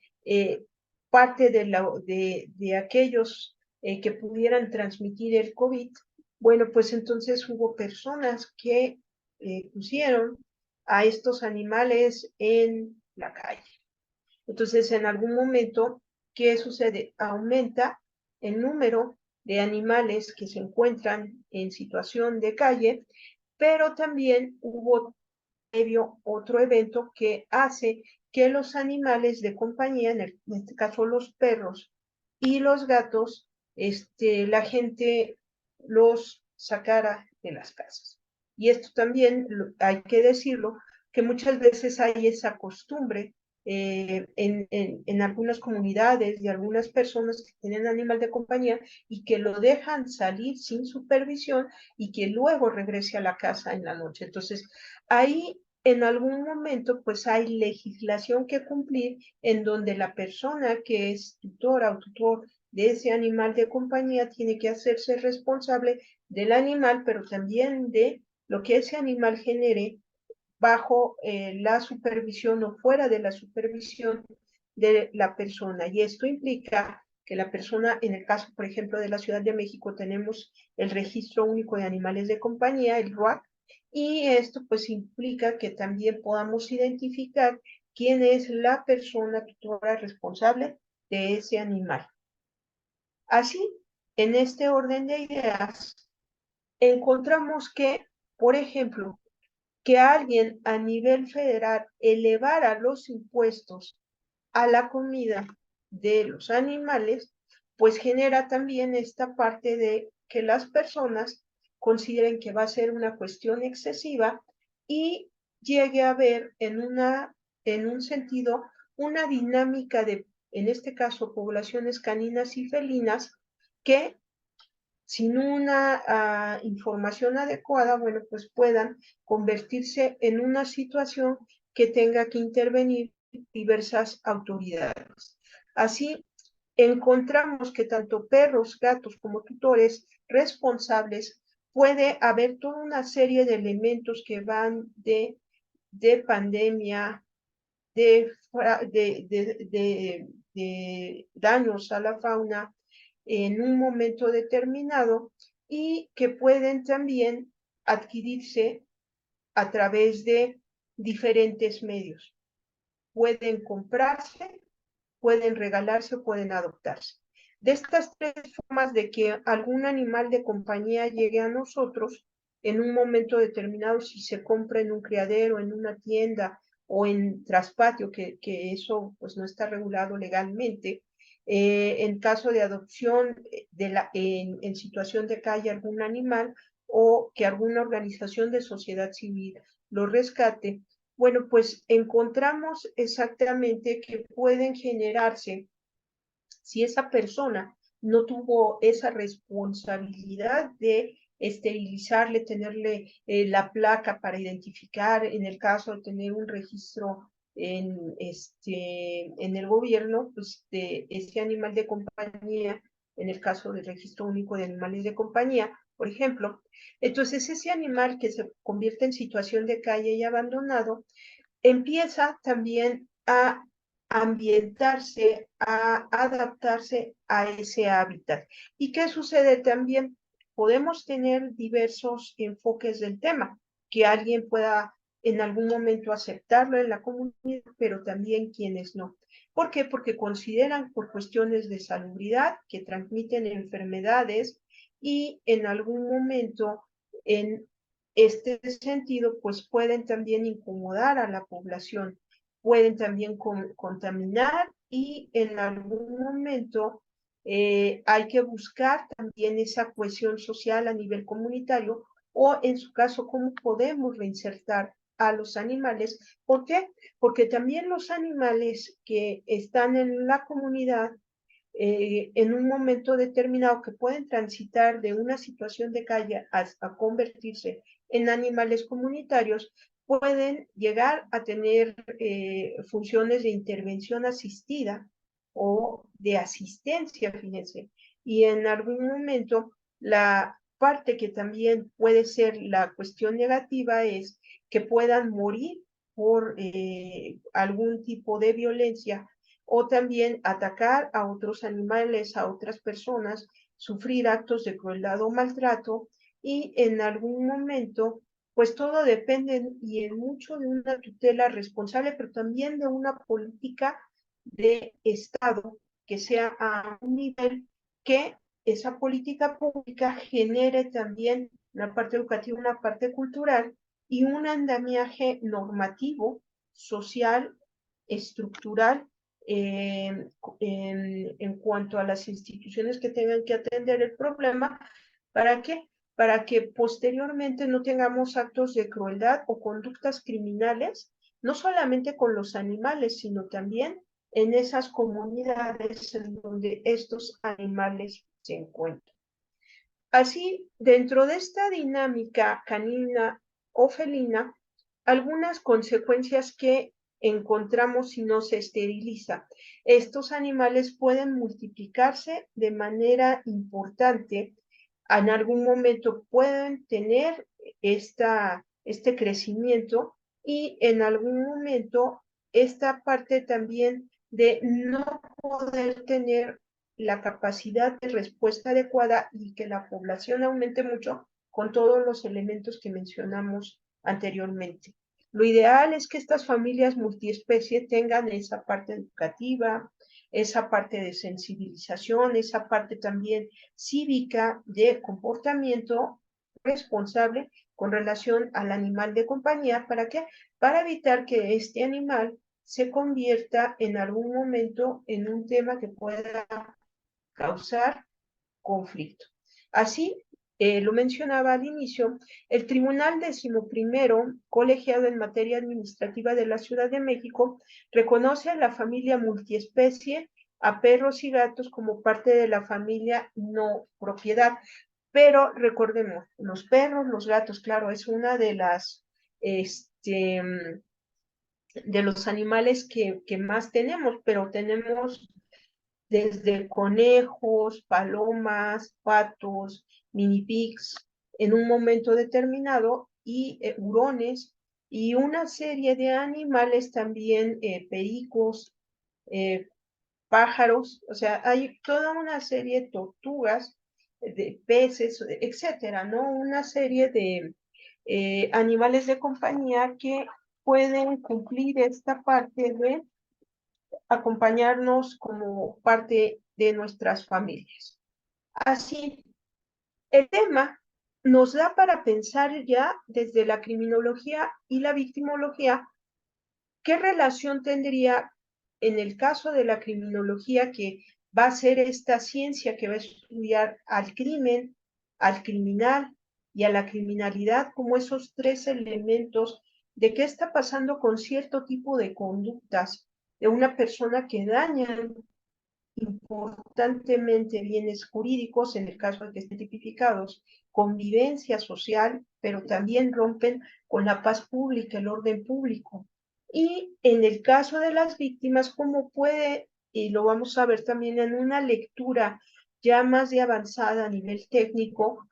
parte de aquellos que pudieran transmitir el COVID, Bueno, pues entonces hubo personas que pusieron a estos animales en la calle. Entonces, en algún momento, ¿qué sucede? Aumenta el número de animales que se encuentran en situación de calle, pero también hubo otro evento que hace que los animales de compañía, en este caso los perros y los gatos, la gente los sacara de las casas. Y esto también hay que decirlo, que muchas veces hay esa costumbre en algunas comunidades de algunas personas que tienen animal de compañía y que lo dejan salir sin supervisión y que luego regrese a la casa en la noche. Entonces, ahí en algún momento pues hay legislación que cumplir en donde la persona que es tutora o tutor de ese animal de compañía tiene que hacerse responsable del animal, pero también de lo que ese animal genere bajo la supervisión o fuera de la supervisión de la persona. Y esto implica que la persona, en el caso, por ejemplo, de la Ciudad de México, tenemos el Registro Único de Animales de Compañía, el RUAC, y esto pues implica que también podamos identificar quién es la persona tutora responsable de ese animal. Así, en este orden de ideas, encontramos que, por ejemplo, que alguien a nivel federal elevara los impuestos a la comida de los animales, pues genera también esta parte de que las personas consideren que va a ser una cuestión excesiva y llegue a ver en un sentido, una dinámica de, en este caso, poblaciones caninas y felinas que sin una información adecuada, bueno, pues puedan convertirse en una situación que tenga que intervenir diversas autoridades. Así, encontramos que tanto perros, gatos como tutores responsables puede haber toda una serie de elementos que van de pandemia, de, de daños a la fauna en un momento determinado y que pueden también adquirirse a través de diferentes medios. Pueden comprarse, pueden regalarse o pueden adoptarse. De estas tres formas de que algún animal de compañía llegue a nosotros en un momento determinado, si se compra en un criadero, en una tienda o en traspatio, que eso pues no está regulado legalmente, en caso de adopción en situación de calle algún animal o que alguna organización de sociedad civil lo rescate, bueno, pues encontramos exactamente que pueden generarse, si esa persona no tuvo esa responsabilidad de esterilizarle, tenerle la placa para identificar, en el caso de tener un registro en el gobierno, pues de ese animal de compañía, en el caso del registro único de animales de compañía, por ejemplo. Entonces, ese animal que se convierte en situación de calle y abandonado, empieza también a ambientarse, a adaptarse a ese hábitat. ¿Y qué sucede también? Podemos tener diversos enfoques del tema, que alguien pueda en algún momento aceptarlo en la comunidad, pero también quienes no. ¿Por qué? Porque consideran por cuestiones de salubridad que transmiten enfermedades y en algún momento en este sentido, pues pueden también incomodar a la población, pueden también contaminar y en algún momento hay que buscar también esa cohesión social a nivel comunitario o en su caso, cómo podemos reinsertar a los animales. ¿Por qué? Porque también los animales que están en la comunidad en un momento determinado que pueden transitar de una situación de calle hasta convertirse en animales comunitarios, pueden llegar a tener funciones de intervención asistida o de asistencia, fíjense. Y en algún momento, la parte que también puede ser la cuestión negativa es que puedan morir por algún tipo de violencia o también atacar a otros animales, a otras personas, sufrir actos de crueldad o maltrato y en algún momento, pues todo depende y en mucho de una tutela responsable, pero también de una política de Estado que sea a un nivel que esa política pública genere también una parte educativa, una parte cultural y un andamiaje normativo, social, estructural, en cuanto a las instituciones que tengan que atender el problema. ¿Para qué? Para que posteriormente no tengamos actos de crueldad o conductas criminales, no solamente con los animales, sino también en esas comunidades en donde estos animales se encuentran. Así, dentro de esta dinámica canina o felina, algunas consecuencias que encontramos si no se esteriliza. Estos animales pueden multiplicarse de manera importante, en algún momento pueden tener este crecimiento y en algún momento esta parte también de no poder tener la capacidad de respuesta adecuada y que la población aumente mucho con todos los elementos que mencionamos anteriormente. Lo ideal es que estas familias multiespecie tengan esa parte educativa, esa parte de sensibilización, esa parte también cívica de comportamiento responsable con relación al animal de compañía. ¿Para qué? Para evitar que este animal se convierta en algún momento en un tema que pueda causar conflicto. Así, lo mencionaba al inicio, el Tribunal 11º, colegiado en materia administrativa de la Ciudad de México, reconoce a la familia multiespecie, a perros y gatos como parte de la familia no propiedad. Pero recordemos, los perros, los gatos, claro, es una de las, de los animales que más tenemos, pero tenemos desde conejos, palomas, patos, mini pigs, en un momento determinado, y hurones, y una serie de animales también, pericos, pájaros, o sea, hay toda una serie de tortugas, de peces, etcétera, ¿no? Una serie de animales de compañía que pueden cumplir esta parte de acompañarnos como parte de nuestras familias. Así, el tema nos da para pensar ya desde la criminología y la victimología, ¿qué relación tendría en el caso de la criminología, que va a ser esta ciencia que va a estudiar al crimen, al criminal y a la criminalidad como esos tres elementos de qué está pasando con cierto tipo de conductas de una persona que dañan importantemente bienes jurídicos, en el caso de que estén tipificados, convivencia social, pero también rompen con la paz pública, el orden público? Y en el caso de las víctimas, ¿cómo puede, y lo vamos a ver también en una lectura ya más de avanzada a nivel técnico,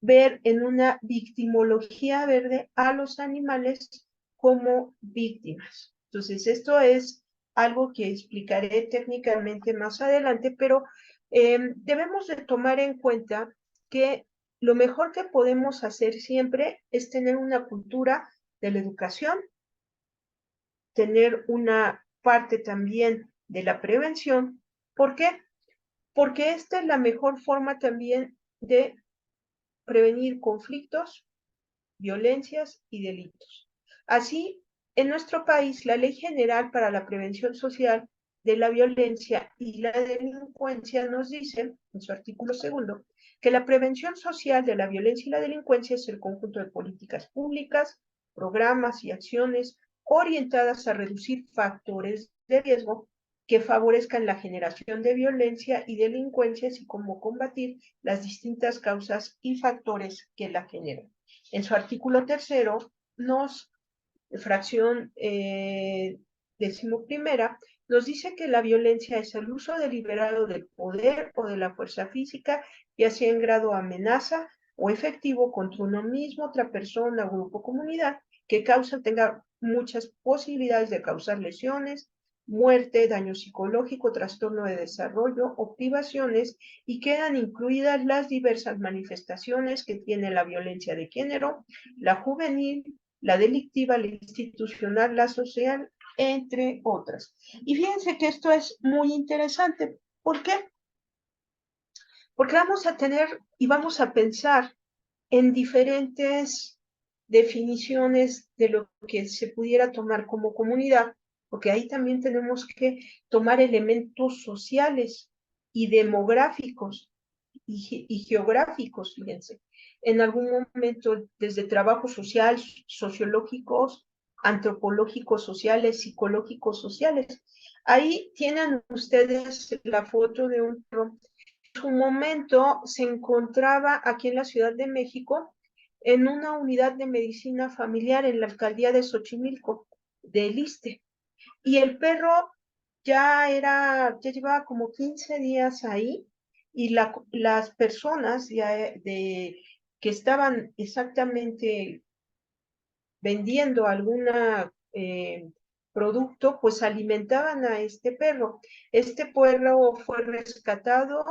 ver en una victimología verde a los animales como víctimas? Entonces, esto es algo que explicaré técnicamente más adelante, pero debemos de tomar en cuenta que lo mejor que podemos hacer siempre es tener una cultura de la educación, tener una parte también de la prevención. ¿Por qué? Porque esta es la mejor forma también de prevenir conflictos, violencias y delitos. Así, en nuestro país, la Ley General para la Prevención Social de la Violencia y la Delincuencia nos dice, en su artículo 2, que la prevención social de la violencia y la delincuencia es el conjunto de políticas públicas, programas y acciones orientadas a reducir factores de riesgo que favorezcan la generación de violencia y delincuencia, así como combatir las distintas causas y factores que la generan. En su artículo 3, fracción 11ª, nos dice que la violencia es el uso deliberado del poder o de la fuerza física, ya sea en grado de amenaza o efectivo contra uno mismo, otra persona, grupo, comunidad, que tenga muchas posibilidades de causar lesiones, muerte, daño psicológico, trastorno de desarrollo o privaciones, y quedan incluidas las diversas manifestaciones que tiene la violencia de género, la juvenil, la delictiva, la institucional, la social, entre otras. Y fíjense que esto es muy interesante. ¿Por qué? Porque vamos a tener y vamos a pensar en diferentes definiciones de lo que se pudiera tomar como comunidad, porque ahí también tenemos que tomar elementos sociales y demográficos y geográficos, fíjense. En algún momento, desde trabajos social, sociológicos, antropológicos sociales, psicológicos sociales. Ahí tienen ustedes la foto de un perro. En su momento se encontraba aquí en la Ciudad de México en una unidad de medicina familiar en la alcaldía de Xochimilco, del ISSSTE. Y el perro ya llevaba como 15 días ahí, y las personas que estaban exactamente vendiendo alguna producto, pues alimentaban a este perro. Este perro fue rescatado,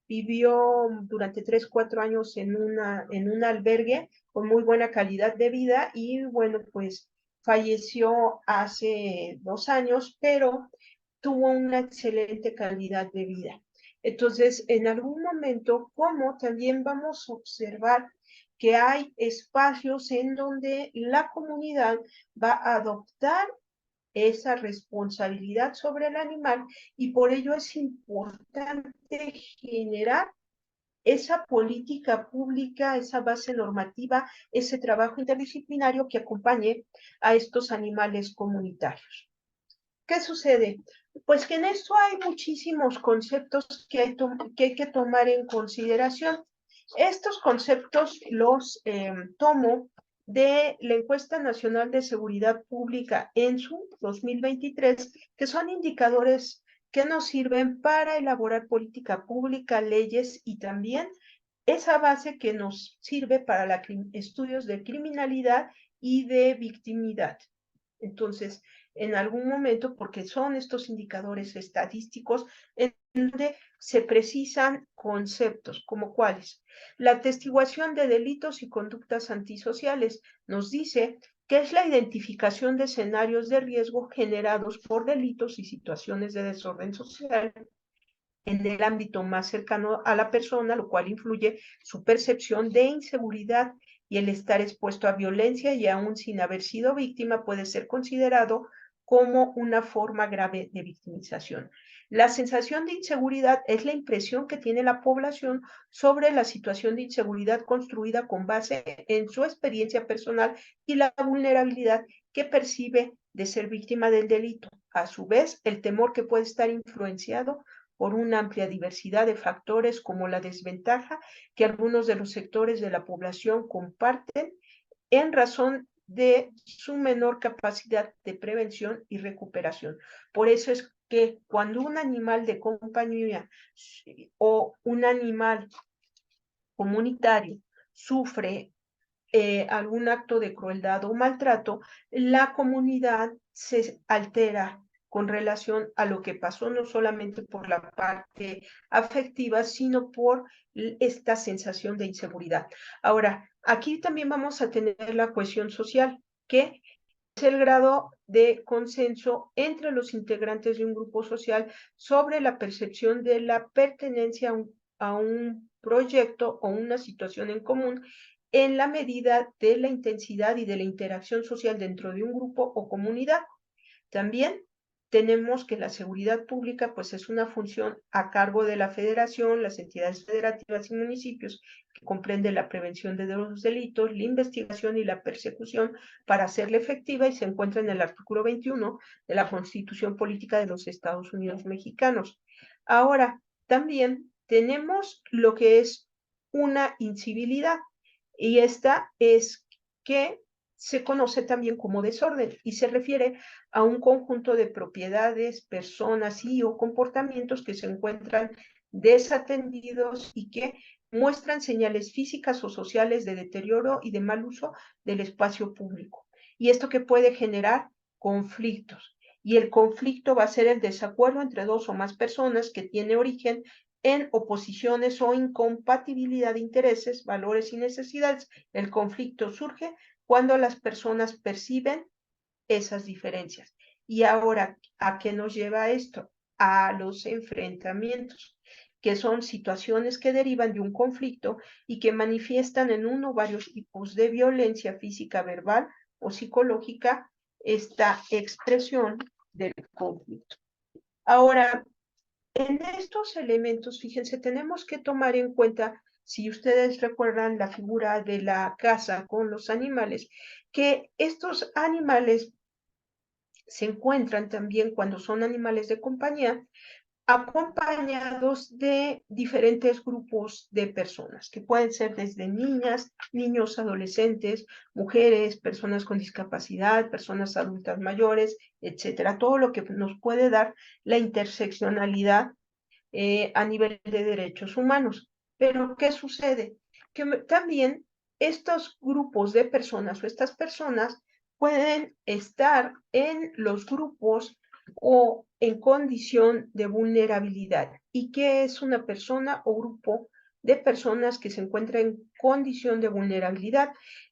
vivió durante 3, 4 años en un albergue con muy buena calidad de vida, y bueno, pues falleció hace 2 años, pero tuvo una excelente calidad de vida. Entonces, en algún momento, como también vamos a observar que hay espacios en donde la comunidad va a adoptar esa responsabilidad sobre el animal, y por ello es importante generar esa política pública, esa base normativa, ese trabajo interdisciplinario que acompañe a estos animales comunitarios. ¿Qué sucede? Pues que en esto hay muchísimos conceptos que hay que tomar en consideración. Estos conceptos los tomo de la Encuesta Nacional de Seguridad Pública ENSU 2023, que son indicadores que nos sirven para elaborar política pública, leyes, y también esa base que nos sirve para estudios de criminalidad y de victimidad. Entonces, en algún momento, porque son estos indicadores estadísticos en donde se precisan conceptos, como cuáles. La atestiguación de delitos y conductas antisociales nos dice que es la identificación de escenarios de riesgo generados por delitos y situaciones de desorden social en el ámbito más cercano a la persona, lo cual influye su percepción de inseguridad, y el estar expuesto a violencia y aún sin haber sido víctima puede ser considerado como una forma grave de victimización. La sensación de inseguridad es la impresión que tiene la población sobre la situación de inseguridad construida con base en su experiencia personal y la vulnerabilidad que percibe de ser víctima del delito. A su vez, el temor que puede estar influenciado por una amplia diversidad de factores, como la desventaja que algunos de los sectores de la población comparten en razón de su menor capacidad de prevención y recuperación. Por eso es que cuando un animal de compañía o un animal comunitario sufre algún acto de crueldad o maltrato, la comunidad se altera con relación a lo que pasó, no solamente por la parte afectiva, sino por esta sensación de inseguridad. Ahora, aquí también vamos a tener la cohesión social, que es el grado de consenso entre los integrantes de un grupo social sobre la percepción de la pertenencia a un proyecto o una situación en común, en la medida de la intensidad y de la interacción social dentro de un grupo o comunidad. También tenemos que la seguridad pública pues es una función a cargo de la federación, las entidades federativas y municipios, que comprende la prevención de los delitos, la investigación y la persecución para hacerla efectiva, y se encuentra en el artículo 21 de la Constitución Política de los Estados Unidos Mexicanos. Ahora, también tenemos lo que es una incivilidad, y esta es que se conoce también como desorden y se refiere a un conjunto de propiedades, personas y o comportamientos que se encuentran desatendidos y que muestran señales físicas o sociales de deterioro y de mal uso del espacio público. Y esto que puede generar conflictos. y el conflicto va a ser el desacuerdo entre dos o más personas que tiene origen en oposiciones o incompatibilidad de intereses, valores y necesidades. El conflicto surge cuando las personas perciben esas diferencias. Y ahora, ¿a qué nos lleva esto? A los enfrentamientos, que son situaciones que derivan de un conflicto y que manifiestan en uno o varios tipos de violencia física, verbal o psicológica esta expresión del conflicto. Ahora, en estos elementos, fíjense, tenemos que tomar en cuenta, si ustedes recuerdan la figura de la casa con los animales, que estos animales se encuentran también cuando son animales de compañía, acompañados de diferentes grupos de personas, que pueden ser desde niñas, niños, adolescentes, mujeres, personas con discapacidad, personas adultas mayores, etcétera. Todo lo que nos puede dar la interseccionalidad a nivel de derechos humanos. Pero, ¿qué sucede? Que también estos grupos de personas o estas personas pueden estar en los grupos o en condición de vulnerabilidad. ¿Y qué es una persona o grupo de personas que se encuentran en condición de vulnerabilidad?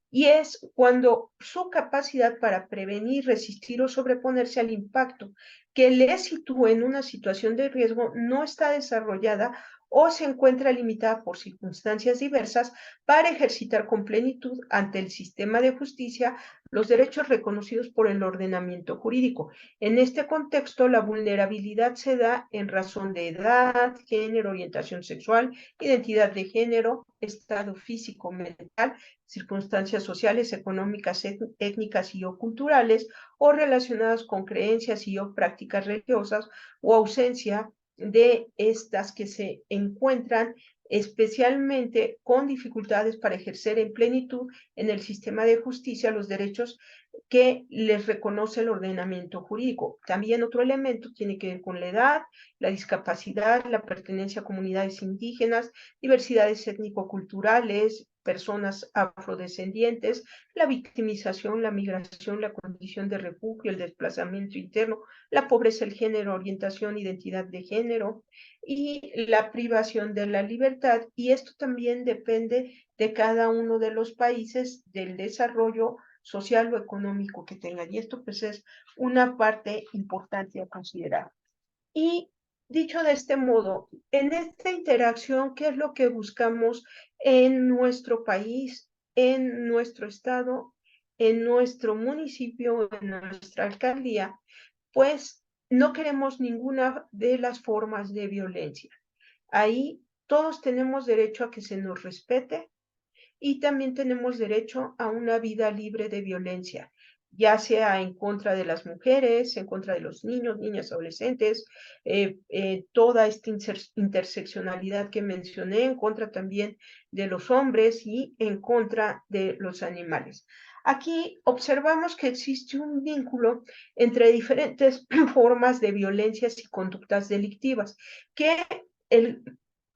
Y es cuando su capacidad para prevenir, resistir o sobreponerse al impacto que le sitúe en una situación de riesgo no está desarrollada o se encuentra limitada por circunstancias diversas para ejercitar con plenitud ante el sistema de justicia los derechos reconocidos por el ordenamiento jurídico. En este contexto, la vulnerabilidad se da en razón de edad, género, orientación sexual, identidad de género, estado físico, mental, circunstancias sociales, económicas, étnicas y o culturales, o relacionadas con creencias y o prácticas religiosas, o ausencia de estas que se encuentran especialmente con dificultades para ejercer en plenitud en el sistema de justicia los derechos que les reconoce el ordenamiento jurídico. También otro elemento tiene que ver con la edad, la discapacidad, la pertenencia a comunidades indígenas, diversidades étnico-culturales, personas afrodescendientes, la victimización, la migración, la condición de refugio, el desplazamiento interno, la pobreza, el género, orientación, identidad de género y la privación de la libertad. Y esto también depende de cada uno de los países del desarrollo social o económico que tengan. Y esto pues es una parte importante a considerar. Y dicho de este modo, en esta interacción, ¿qué es lo que buscamos en nuestro país, en nuestro estado, en nuestro municipio, en nuestra alcaldía? Pues no queremos ninguna de las formas de violencia. Ahí todos tenemos derecho a que se nos respete y también tenemos derecho a una vida libre de violencia, ya sea en contra de las mujeres, en contra de los niños, niñas, adolescentes, toda esta interseccionalidad que mencioné, en contra también de los hombres y en contra de los animales. Aquí observamos que existe un vínculo entre diferentes formas de violencias y conductas delictivas, que el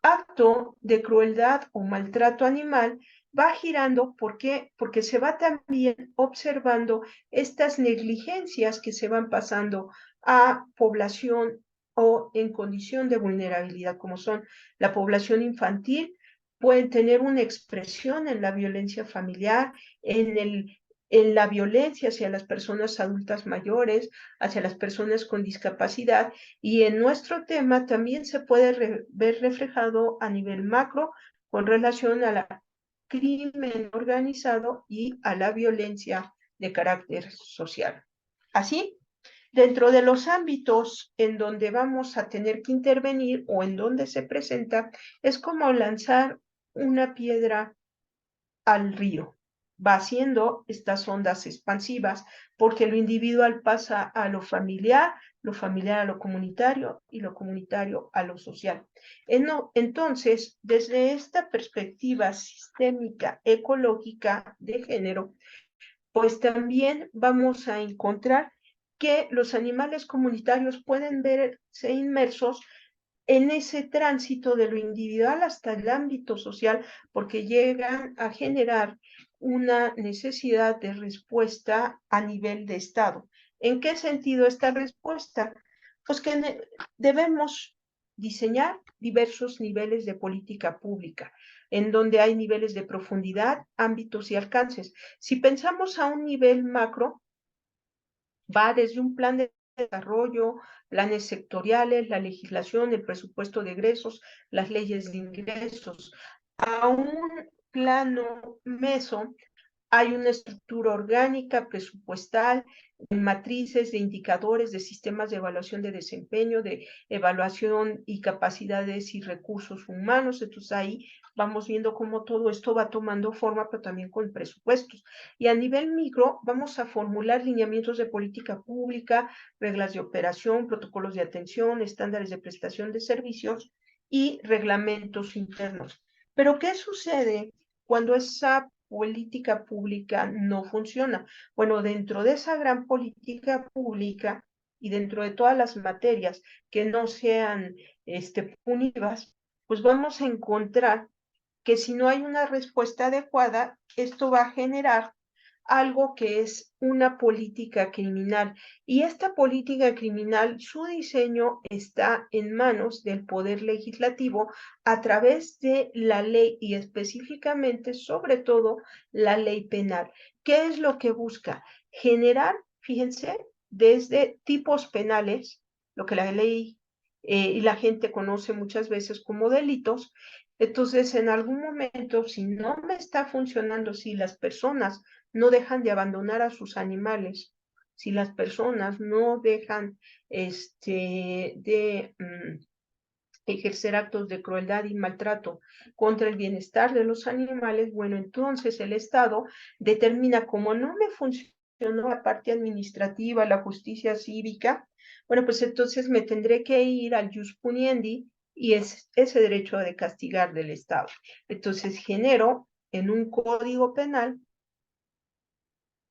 acto de crueldad o maltrato animal va girando. ¿Por qué? Porque se va también observando estas negligencias que se van pasando a población o en condición de vulnerabilidad, como son la población infantil, pueden tener una expresión en la violencia familiar, en la violencia hacia las personas adultas mayores, hacia las personas con discapacidad, y en nuestro tema también se puede ver reflejado a nivel macro con relación a la crimen organizado y a la violencia de carácter social. Así, dentro de los ámbitos en donde vamos a tener que intervenir o en donde se presenta, es como lanzar una piedra al río. Va haciendo estas ondas expansivas porque lo individual pasa a lo familiar a lo comunitario y lo comunitario a lo social. Entonces, desde esta perspectiva sistémica, ecológica de género, pues también vamos a encontrar que los animales comunitarios pueden verse inmersos en ese tránsito de lo individual hasta el ámbito social, porque llegan a generar una necesidad de respuesta a nivel de Estado. ¿En qué sentido esta respuesta? Pues que debemos diseñar diversos niveles de política pública, en donde hay niveles de profundidad, ámbitos y alcances. Si pensamos a un nivel macro, va desde un plan de desarrollo, planes sectoriales, la legislación, el presupuesto de egresos, las leyes de ingresos, a un plano meso. Hay una estructura orgánica, presupuestal, matrices de indicadores, de sistemas de evaluación de desempeño, de evaluación y capacidades y recursos humanos. Entonces ahí vamos viendo cómo todo esto va tomando forma, pero también con presupuestos. Y a nivel micro vamos a formular lineamientos de política pública, reglas de operación, protocolos de atención, estándares de prestación de servicios y reglamentos internos. Pero ¿qué sucede cuando esa política pública no funciona? Bueno, dentro de esa gran política pública y dentro de todas las materias que no sean punitivas, pues vamos a encontrar que si no hay una respuesta adecuada, esto va a generar algo que es una política criminal. Y esta política criminal, su diseño está en manos del Poder Legislativo a través de la ley y específicamente, sobre todo, la ley penal. ¿Qué es lo que busca? Generar, fíjense, desde tipos penales, lo que la ley y la gente conoce muchas veces como delitos. Entonces, en algún momento, si no me está funcionando, si las personas no dejan de abandonar a sus animales, si las personas no dejan de ejercer actos de crueldad y maltrato contra el bienestar de los animales, bueno, entonces el Estado determina, como no me funcionó la parte administrativa, la justicia cívica, bueno, pues entonces me tendré que ir al jus puniendi y es ese derecho de castigar del Estado. Entonces genero en un código penal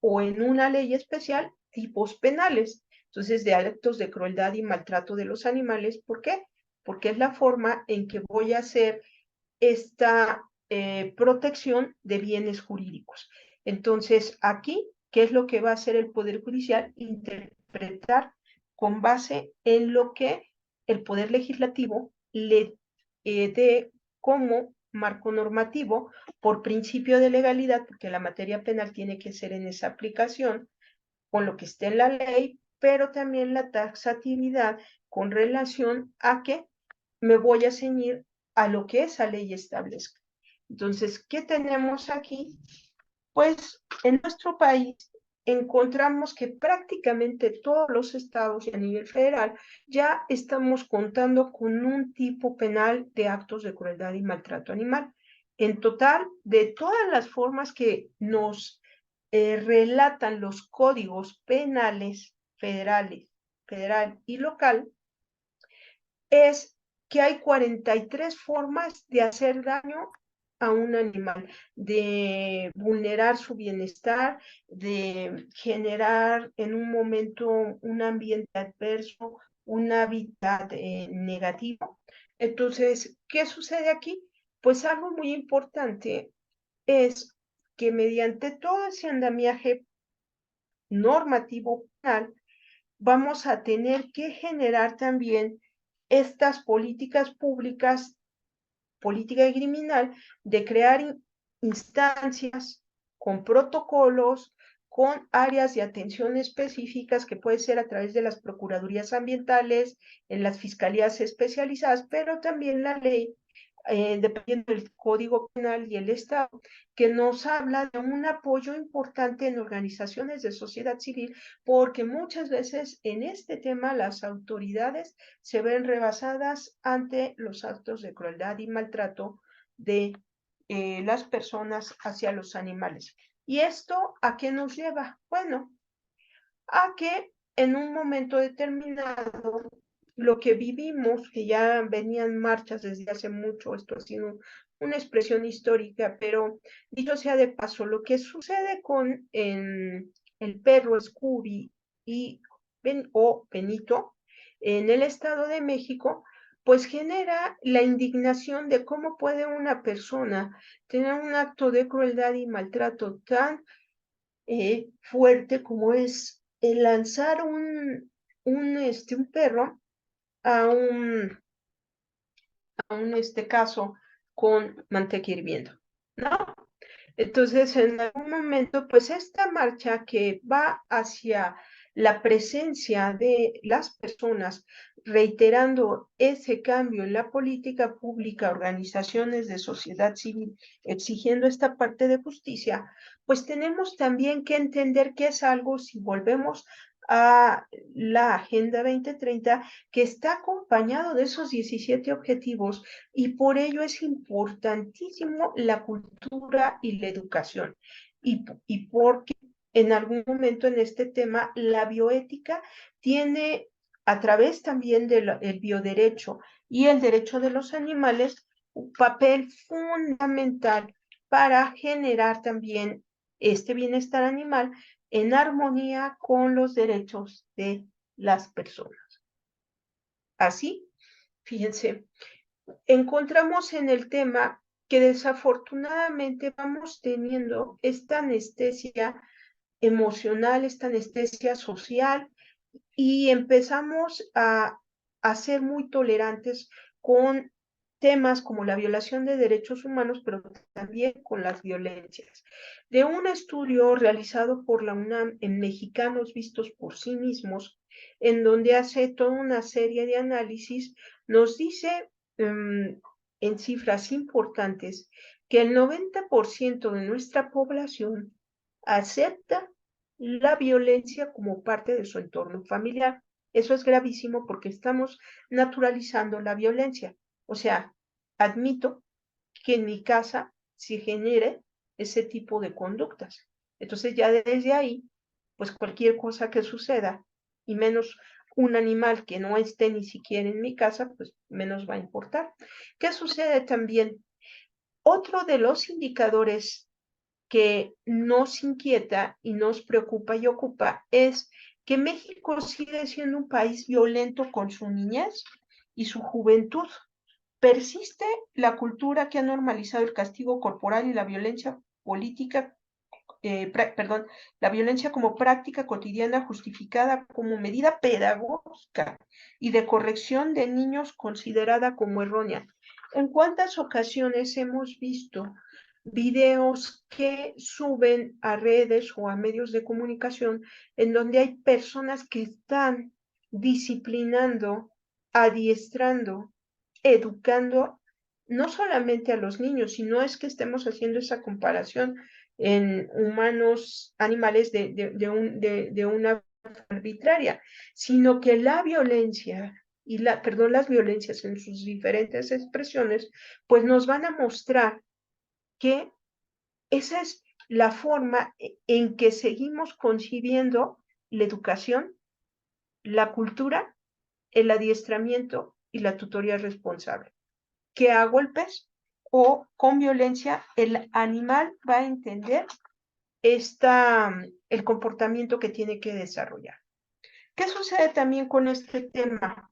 o en una ley especial tipos penales. Entonces, de actos de crueldad y maltrato de los animales. ¿Por qué? Porque es la forma en que voy a hacer esta protección de bienes jurídicos. Entonces, aquí, ¿qué es lo que va a hacer el Poder Judicial? Interpretar con base en lo que el Poder Legislativo le dé como marco normativo por principio de legalidad, porque la materia penal tiene que ser en esa aplicación con lo que esté en la ley, pero también la taxatividad con relación a que me voy a ceñir a lo que esa ley establezca. Entonces, ¿qué tenemos aquí? Pues en nuestro país encontramos que prácticamente todos los estados y a nivel federal ya estamos contando con un tipo penal de actos de crueldad y maltrato animal. En total, de todas las formas que nos relatan los códigos penales federal y local, es que hay 43 formas de hacer daño a un animal, de vulnerar su bienestar, de generar en un momento un ambiente adverso, un hábitat negativo. Entonces, ¿qué sucede aquí? Pues algo muy importante es que mediante todo ese andamiaje normativo penal, vamos a tener que generar también estas políticas públicas, política criminal, de crear instancias con protocolos, con áreas de atención específicas que puede ser a través de las procuradurías ambientales, en las fiscalías especializadas, pero también la ley dependiendo del Código Penal y el Estado, que nos habla de un apoyo importante en organizaciones de sociedad civil, porque muchas veces en este tema las autoridades se ven rebasadas ante los actos de crueldad y maltrato de las personas hacia los animales. ¿Y esto a qué nos lleva? Bueno, a que en un momento determinado lo que vivimos, que ya venían marchas desde hace mucho, esto ha sido una expresión histórica, pero dicho sea de paso, lo que sucede con el perro Scooby o Benito en el Estado de México, pues genera la indignación de cómo puede una persona tener un acto de crueldad y maltrato tan fuerte como es lanzar un perro a caso con manteca hirviendo, ¿no? Entonces, en algún momento, pues esta marcha que va hacia la presencia de las personas, reiterando ese cambio en la política pública, organizaciones de sociedad civil, exigiendo esta parte de justicia, pues tenemos también que entender que es algo, si volvemos a la Agenda 2030, que está acompañado de esos 17 objetivos, y por ello es importantísimo la cultura y la educación. Y porque en algún momento en este tema la bioética tiene, a través también del bioderecho y el derecho de los animales, un papel fundamental para generar también este bienestar animal en armonía con los derechos de las personas. Así, fíjense, encontramos en el tema que desafortunadamente vamos teniendo esta anestesia emocional, esta anestesia social, y empezamos a ser muy tolerantes con temas como la violación de derechos humanos, pero también con las violencias. De un estudio realizado por la UNAM en Mexicanos Vistos por Sí Mismos, en donde hace toda una serie de análisis, nos dice en cifras importantes que el 90% de nuestra población acepta la violencia como parte de su entorno familiar. Eso es gravísimo porque estamos naturalizando la violencia. O sea, admito que en mi casa se genere ese tipo de conductas. Entonces ya desde ahí, pues cualquier cosa que suceda, y menos un animal que no esté ni siquiera en mi casa, pues menos va a importar. ¿Qué sucede también? Otro de los indicadores que nos inquieta y nos preocupa y ocupa es que México sigue siendo un país violento con su niñez y su juventud. Persiste la cultura que ha normalizado el castigo corporal y la violencia política, la violencia como práctica cotidiana justificada como medida pedagógica y de corrección de niños considerada como errónea. ¿En cuántas ocasiones hemos visto videos que suben a redes o a medios de comunicación en donde hay personas que están disciplinando, adiestrando, educando no solamente a los niños, sino es que estemos haciendo esa comparación en humanos, animales de una arbitraria, sino que la violencia y las violencias en sus diferentes expresiones, pues nos van a mostrar que esa es la forma en que seguimos concibiendo la educación, la cultura, el adiestramiento y la tutoría responsable. Que a golpes o con violencia el animal va a entender el comportamiento que tiene que desarrollar. ¿Qué sucede también con este tema?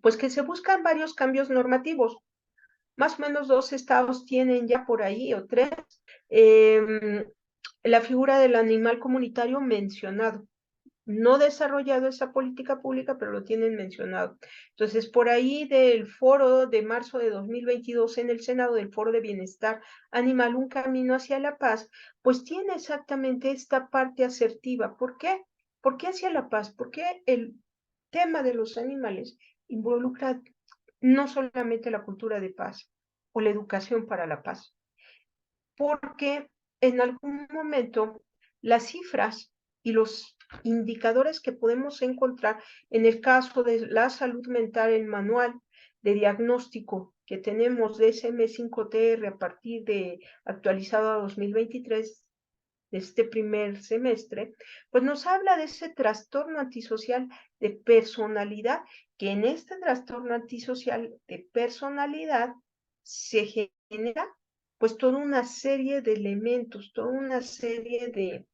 Pues que se buscan varios cambios normativos. Más o menos 2 estados tienen ya por ahí, o 3, la figura del animal comunitario mencionado. No desarrollado esa política pública, pero lo tienen mencionado. Entonces, por ahí del foro de marzo de 2022 en el Senado, del Foro de Bienestar Animal, un camino hacia la paz, pues tiene exactamente esta parte asertiva. ¿Por qué? ¿Por qué hacia la paz? Porque el tema de los animales involucra no solamente la cultura de paz o la educación para la paz, porque en algún momento las cifras y los indicadores que podemos encontrar en el caso de la salud mental, el manual de diagnóstico que tenemos de SM5TR a partir de actualizado a 2023, de este primer semestre, pues nos habla de ese trastorno antisocial de personalidad, que en este trastorno antisocial de personalidad se genera pues toda una serie de elementos, toda una serie de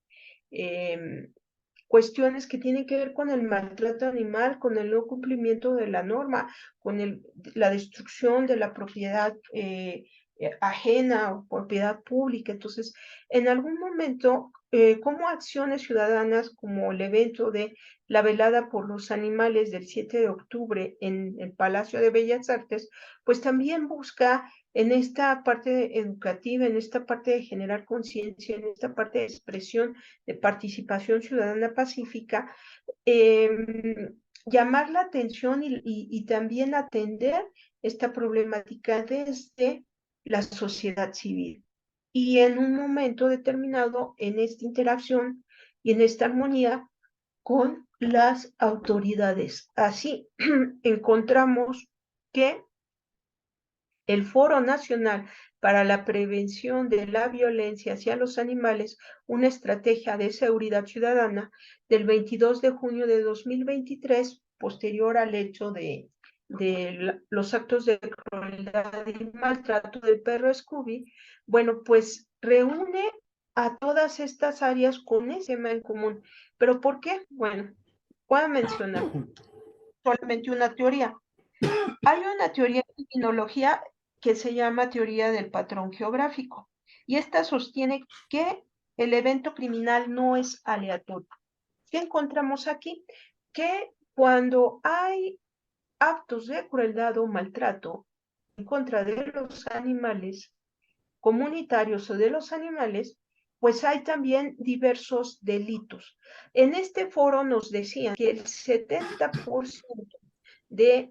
cuestiones que tienen que ver con el maltrato animal, con el no cumplimiento de la norma, con la destrucción de la propiedad ajena o propiedad pública. Entonces, en algún momento, como acciones ciudadanas, como el evento de la velada por los animales del 7 de octubre en el Palacio de Bellas Artes, pues también busca en esta parte educativa, en esta parte de generar conciencia, en esta parte de expresión de participación ciudadana pacífica, llamar la atención y también atender esta problemática desde la sociedad civil. Y en un momento determinado, en esta interacción y en esta armonía con las autoridades. Así encontramos que el Foro Nacional para la Prevención de la Violencia hacia los Animales, una estrategia de seguridad ciudadana, del 22 de junio de 2023, posterior al hecho de los actos de crueldad y maltrato del perro Scooby, bueno, pues reúne a todas estas áreas con ese tema en común. ¿Pero por qué? Bueno, voy a mencionar solamente una teoría. Hay una teoría de criminología que se llama teoría del patrón geográfico, y esta sostiene que el evento criminal no es aleatorio. ¿Qué encontramos aquí? Que cuando hay actos de crueldad o maltrato en contra de los animales comunitarios o de los animales, pues hay también diversos delitos. En este foro nos decían que el 70% de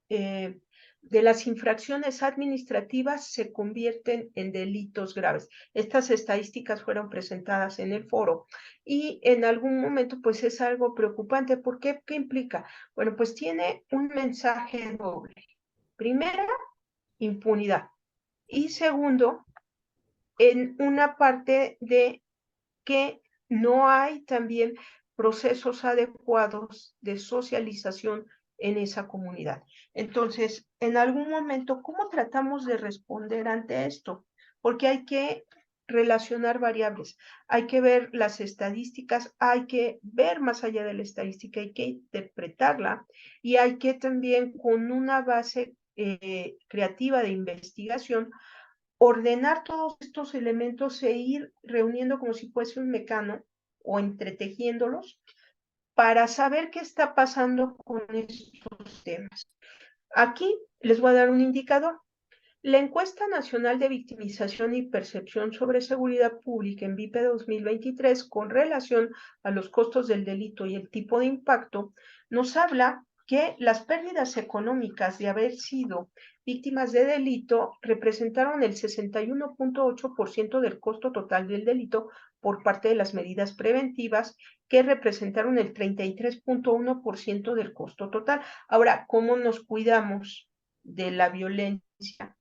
de las infracciones administrativas se convierten en delitos graves. Estas estadísticas fueron presentadas en el foro y en algún momento pues es algo preocupante. ¿Por qué? ¿Qué implica? Bueno, pues tiene un mensaje doble. Primera, impunidad. Y segundo, en una parte de que no hay también procesos adecuados de socialización en esa comunidad. Entonces, en algún momento, ¿cómo tratamos de responder ante esto? Porque hay que relacionar variables, hay que ver las estadísticas, hay que ver más allá de la estadística, hay que interpretarla y hay que también con una base creativa de investigación ordenar todos estos elementos e ir reuniendo como si fuese un mecano o entretejiéndolos para saber qué está pasando con estos temas. Aquí les voy a dar un indicador. La encuesta nacional de victimización y percepción sobre seguridad pública en VIPE 2023 con relación a los costos del delito y el tipo de impacto nos habla que las pérdidas económicas de haber sido víctimas de delito representaron el 61.8% del costo total del delito por parte de las medidas preventivas, que representaron el 33.1% del costo total. Ahora, ¿cómo nos cuidamos de la violencia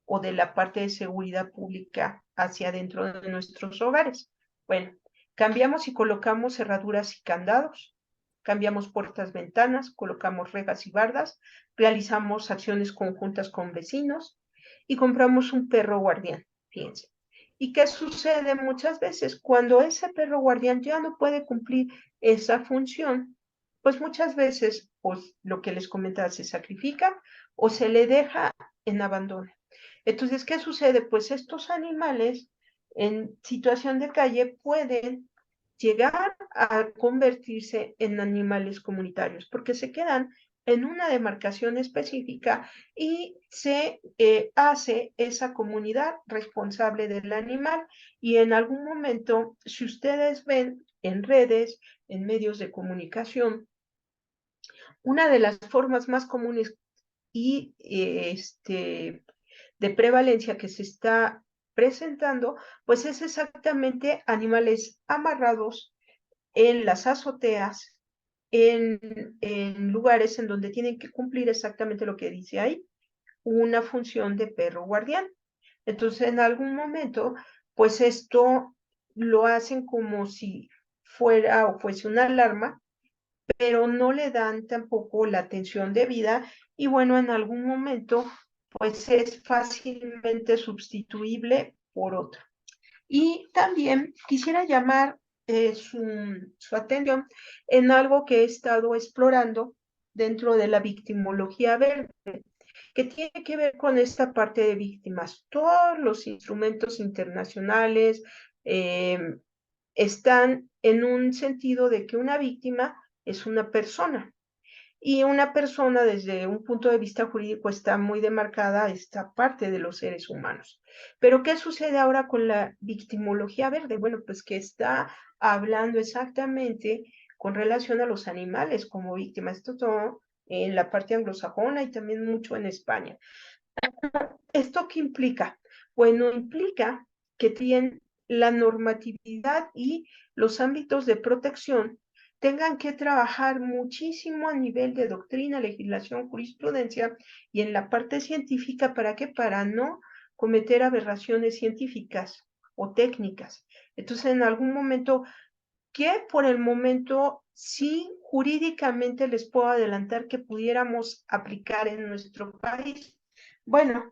o de la parte de seguridad pública hacia adentro de nuestros hogares? Bueno, cambiamos y colocamos cerraduras y candados, cambiamos puertas, ventanas, colocamos rejas y bardas, realizamos acciones conjuntas con vecinos y compramos un perro guardián, fíjense. ¿Y qué sucede muchas veces? Cuando ese perro guardián ya no puede cumplir esa función, pues muchas veces, pues lo que les comentaba, se sacrifica o se le deja en abandono. Entonces, ¿qué sucede? Pues estos animales en situación de calle pueden llegar a convertirse en animales comunitarios, porque se quedan en una demarcación específica y se hace esa comunidad responsable del animal. Y en algún momento, si ustedes ven en redes, en medios de comunicación, una de las formas más comunes y de prevalencia que se está presentando, pues es exactamente animales amarrados en las azoteas, en lugares en donde tienen que cumplir exactamente lo que dice ahí, una función de perro guardián. Entonces, en algún momento, pues esto lo hacen como si fuera o fuese una alarma, pero no le dan tampoco la atención debida y bueno, en algún momento pues es fácilmente sustituible por otro. Y también quisiera llamar su atención en algo que he estado explorando dentro de la victimología verde. que tiene que ver con esta parte de víctimas. Todos los instrumentos internacionales están en un sentido de que una víctima es una persona. Y una persona desde un punto de vista jurídico está muy demarcada esta parte de los seres humanos. Pero ¿qué sucede ahora con la victimología verde? Bueno, pues que está hablando exactamente con relación a los animales como víctimas. Esto todo en la parte anglosajona y también mucho en España. ¿Esto qué implica? Bueno, implica que tienen la normatividad y los ámbitos de protección tengan que trabajar muchísimo a nivel de doctrina, legislación, jurisprudencia y en la parte científica, ¿para qué? Para no cometer aberraciones científicas o técnicas. Entonces, en algún momento, que por el momento sí jurídicamente les puedo adelantar que pudiéramos aplicar en nuestro país. Bueno,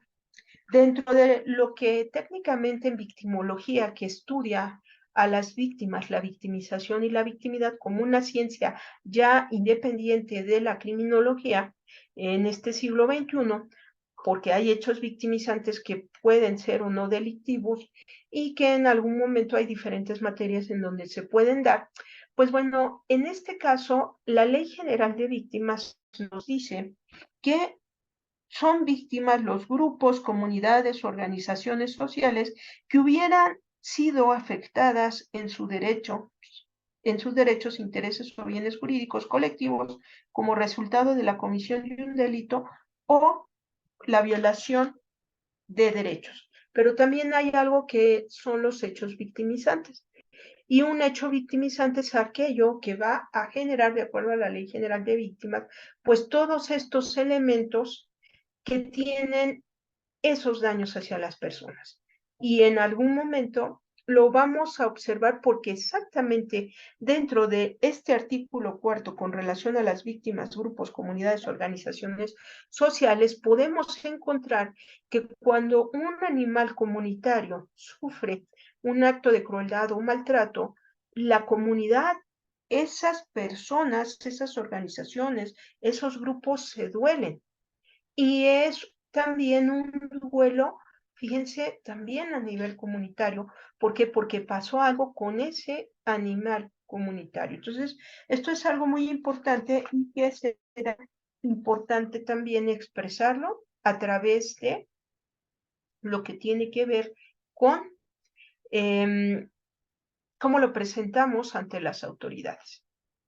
dentro de lo que técnicamente en victimología, que estudia a las víctimas, la victimización y la victimidad como una ciencia ya independiente de la criminología en este siglo XXI, porque hay hechos victimizantes que pueden ser o no delictivos y que en algún momento hay diferentes materias en donde se pueden dar. Pues bueno, en este caso, la Ley General de Víctimas nos dice que son víctimas los grupos, comunidades, organizaciones sociales que hubieran sido afectadas en sus derechos, intereses o bienes jurídicos colectivos como resultado de la comisión de un delito o la violación de derechos. Pero también hay algo que son los hechos victimizantes. Y un hecho victimizante es aquello que va a generar, de acuerdo a la Ley General de Víctimas, pues todos estos elementos que tienen esos daños hacia las personas. Y en algún momento lo vamos a observar porque exactamente dentro de este artículo cuarto con relación a las víctimas, grupos, comunidades, organizaciones sociales, podemos encontrar que cuando un animal comunitario sufre un acto de crueldad o maltrato, la comunidad, esas personas, esas organizaciones, esos grupos se duelen y es también un duelo, fíjense, también a nivel comunitario. ¿Por qué? Porque pasó algo con ese animal comunitario. Entonces, esto es algo muy importante y que será importante también expresarlo a través de lo que tiene que ver con cómo lo presentamos ante las autoridades.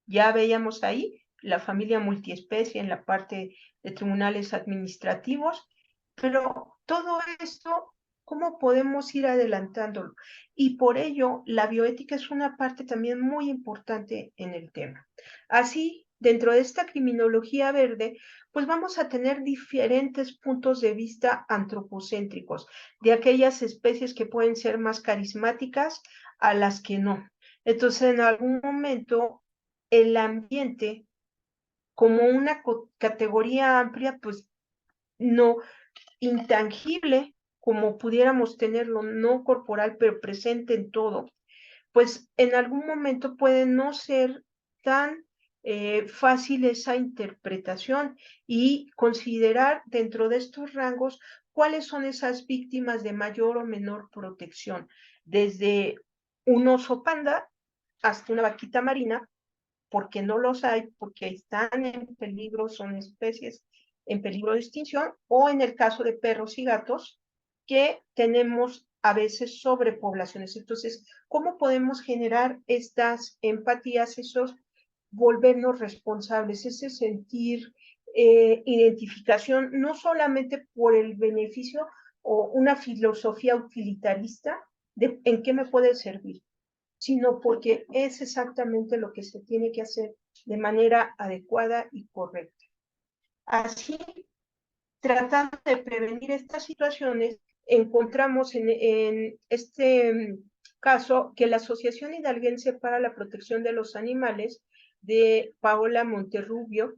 Ya veíamos ahí la familia multiespecie en la parte de tribunales administrativos, pero todo esto, ¿cómo podemos ir adelantándolo? Y por ello, la bioética es una parte también muy importante en el tema. Así, dentro de esta criminología verde, pues vamos a tener diferentes puntos de vista antropocéntricos, de aquellas especies que pueden ser más carismáticas a las que no. Entonces, en algún momento, el ambiente como una categoría amplia, pues no intangible, como pudiéramos tenerlo, no corporal, pero presente en todo, pues en algún momento puede no ser tan fácil esa interpretación y considerar dentro de estos rangos cuáles son esas víctimas de mayor o menor protección, desde un oso panda hasta una vaquita marina, porque no los hay, porque están en peligro, son especies en peligro de extinción, o en el caso de perros y gatos, que tenemos a veces sobrepoblaciones. Entonces, ¿cómo podemos generar estas empatías, esos volvernos responsables, ese sentir identificación, no solamente por el beneficio o una filosofía utilitarista de en qué me puede servir, sino porque es exactamente lo que se tiene que hacer de manera adecuada y correcta. Así, tratando de prevenir estas situaciones, encontramos en este caso que la Asociación Hidalguense para la Protección de los Animales de Paola Monterrubio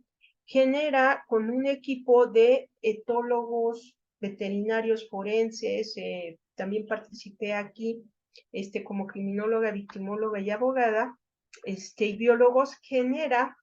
genera con un equipo de etólogos, veterinarios forenses, también participé aquí como criminóloga, victimóloga y abogada, y biólogos, genera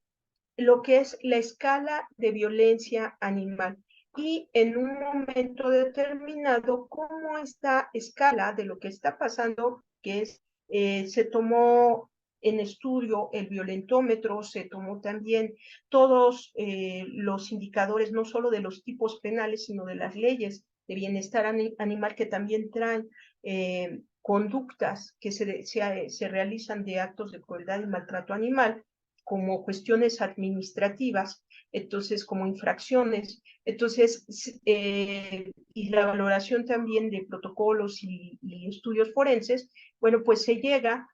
lo que es la escala de violencia animal. y en un momento determinado cómo esta escala de lo que está pasando, que es, se tomó en estudio el violentómetro, se tomó también todos los indicadores, no solo de los tipos penales, sino de las leyes de bienestar animal que también traen conductas que se realizan de actos de crueldad y maltrato animal, como cuestiones administrativas, entonces como infracciones, entonces, y la valoración también de protocolos y estudios forenses, bueno, pues se llega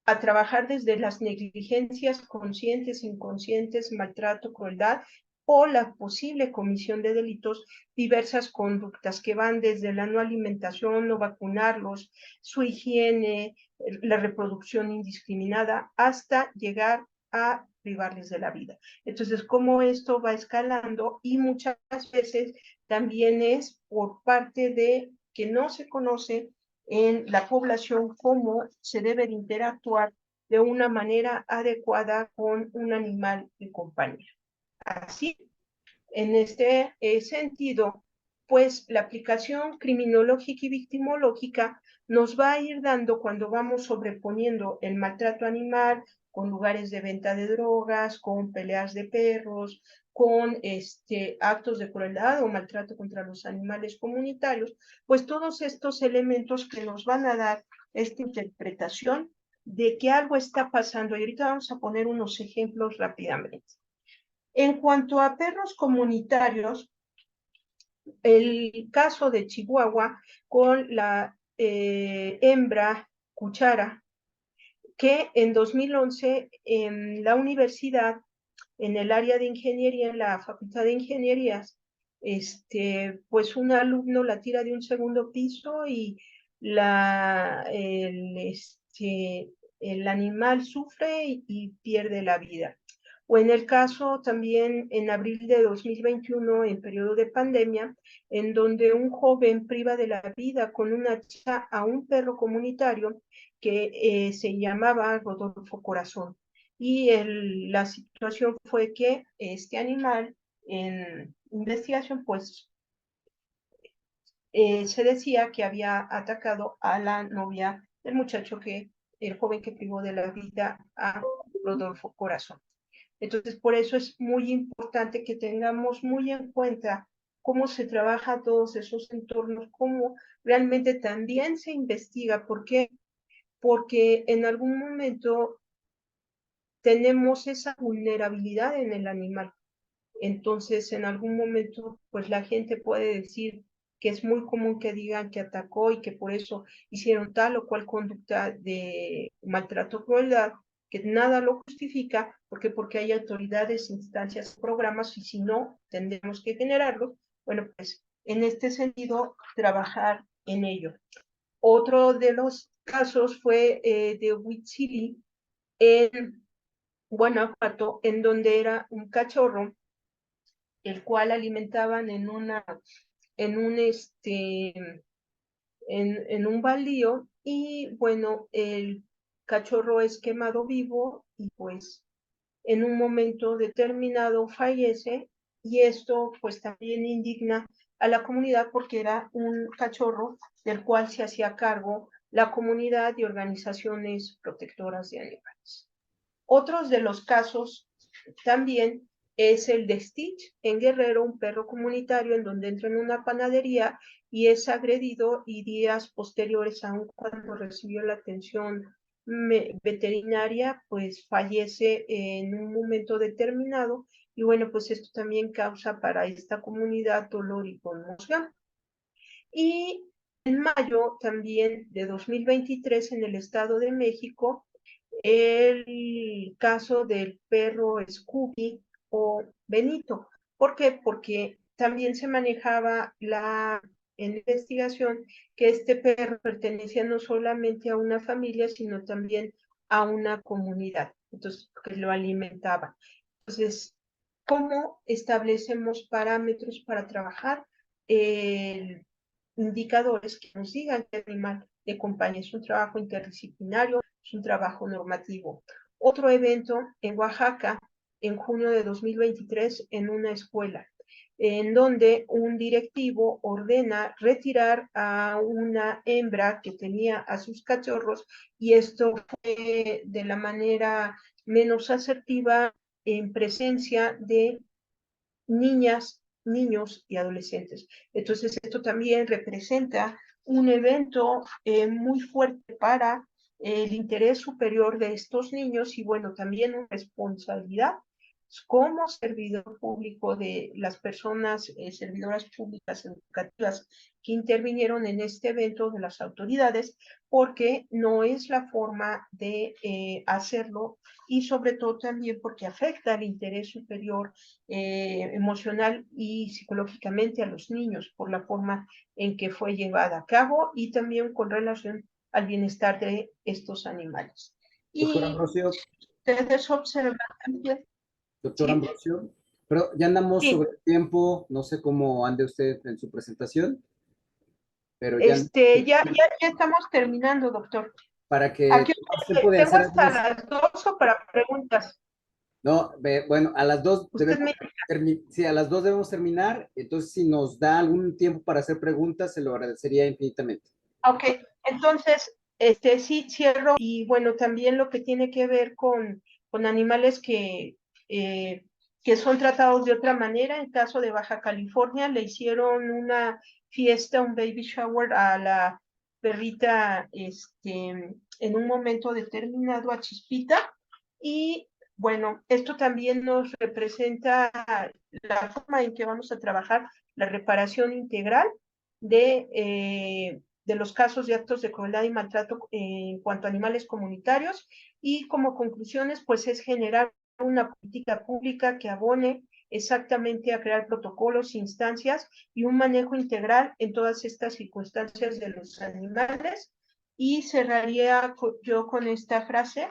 a trabajar desde las negligencias conscientes, inconscientes, maltrato, crueldad o la posible comisión de delitos, diversas conductas que van desde la no alimentación, no vacunarlos, su higiene, la reproducción indiscriminada, hasta llegar a privarles de la vida. Entonces, cómo esto va escalando y muchas veces también es por parte de que no se conoce en la población cómo se debe de interactuar de una manera adecuada con un animal de compañía. Así, en este sentido, pues la aplicación criminológica y victimológica nos va a ir dando cuando vamos sobreponiendo el maltrato animal con lugares de venta de drogas, con peleas de perros, con actos de crueldad o maltrato contra los animales comunitarios, pues todos estos elementos que nos van a dar esta interpretación de que algo está pasando. Y ahorita vamos a poner unos ejemplos rápidamente. En cuanto a perros comunitarios, el caso de Chihuahua con la hembra Cuchara, que en 2011 en la universidad, en el área de ingeniería, en la Facultad de Ingenierías, pues un alumno la tira de un segundo piso y el animal sufre y pierde la vida. O en el caso también en abril de 2021, en periodo de pandemia, en donde un joven priva de la vida con una hacha a un perro comunitario que se llamaba Rodolfo Corazón. Y la situación fue que este animal en investigación, pues se decía que había atacado a la novia del muchacho el joven que privó de la vida a Rodolfo Corazón. Entonces, por eso es muy importante que tengamos muy en cuenta cómo se trabaja todos esos entornos, cómo realmente también se investiga. ¿Por qué? Porque en algún momento tenemos esa vulnerabilidad en el animal. Entonces, en algún momento, pues la gente puede decir que es muy común que digan que atacó y que por eso hicieron tal o cual conducta de maltrato o crueldad, que nada lo justifica, porque hay autoridades, instancias, programas, y si no, tendremos que generarlos. Bueno, pues en este sentido, trabajar en ello. Otro de los casos fue de Huitzili en Guanajuato, en donde era un cachorro el cual alimentaban en un baldío, y bueno, el cachorro es quemado vivo y pues en un momento determinado fallece, y esto pues también indigna a la comunidad porque era un cachorro del cual se hacía cargo la comunidad y organizaciones protectoras de animales. Otros de los casos también es el de Stitch en Guerrero, un perro comunitario en donde entra en una panadería y es agredido, y días posteriores, aún cuando recibió la atención veterinaria, pues fallece en un momento determinado. Y bueno, pues esto también causa para esta comunidad dolor y conmoción. Y en mayo también de 2023, en el Estado de México, el caso del perro Scooby o Benito. ¿Por qué? Porque también se manejaba en investigación que este perro pertenecía no solamente a una familia, sino también a una comunidad, entonces que lo alimentaban. Entonces, ¿cómo establecemos parámetros para trabajar indicadores que nos digan qué animal de compañía? Es un trabajo interdisciplinario, es un trabajo normativo. Otro evento en Oaxaca, en junio de 2023, en una escuela. en donde un directivo ordena retirar a una hembra que tenía a sus cachorros, y esto fue de la manera menos asertiva en presencia de niñas, niños y adolescentes. Entonces, esto también representa un evento muy fuerte para el interés superior de estos niños, y bueno, también una responsabilidad como servidor público de las personas, servidoras públicas educativas que intervinieron en este evento, de las autoridades, porque no es la forma de hacerlo, y sobre todo también porque afecta al interés superior emocional y psicológicamente a los niños por la forma en que fue llevada a cabo, y también con relación al bienestar de estos animales. Doctor Y Ambrosio, ustedes observan también, doctor sí, Ambrosio, pero ya andamos sí, sobre el tiempo, no sé cómo ande usted en su presentación, pero ya ya estamos terminando, doctor. para que Aquí tengamos tiempo de tengo hacer hasta algunas, las 2 para preguntas. no, bueno, a las 2 Usted debemos, me sí, a las 2 debemos terminar, entonces si nos da algún tiempo para hacer preguntas, se lo agradecería infinitamente. Ok, entonces, sí cierro, y bueno, también lo que tiene que ver con animales eh, que son tratados de otra manera. En caso de Baja California, le hicieron una fiesta, un baby shower a la perrita, en un momento determinado, a Chispita, y bueno, esto también nos representa la forma en que vamos a trabajar la reparación integral de los casos de actos de crueldad y maltrato en cuanto a animales comunitarios, y como conclusiones, pues es generar una política pública que abone exactamente a crear protocolos, instancias y un manejo integral en todas estas circunstancias de los animales. Y cerraría yo con esta frase: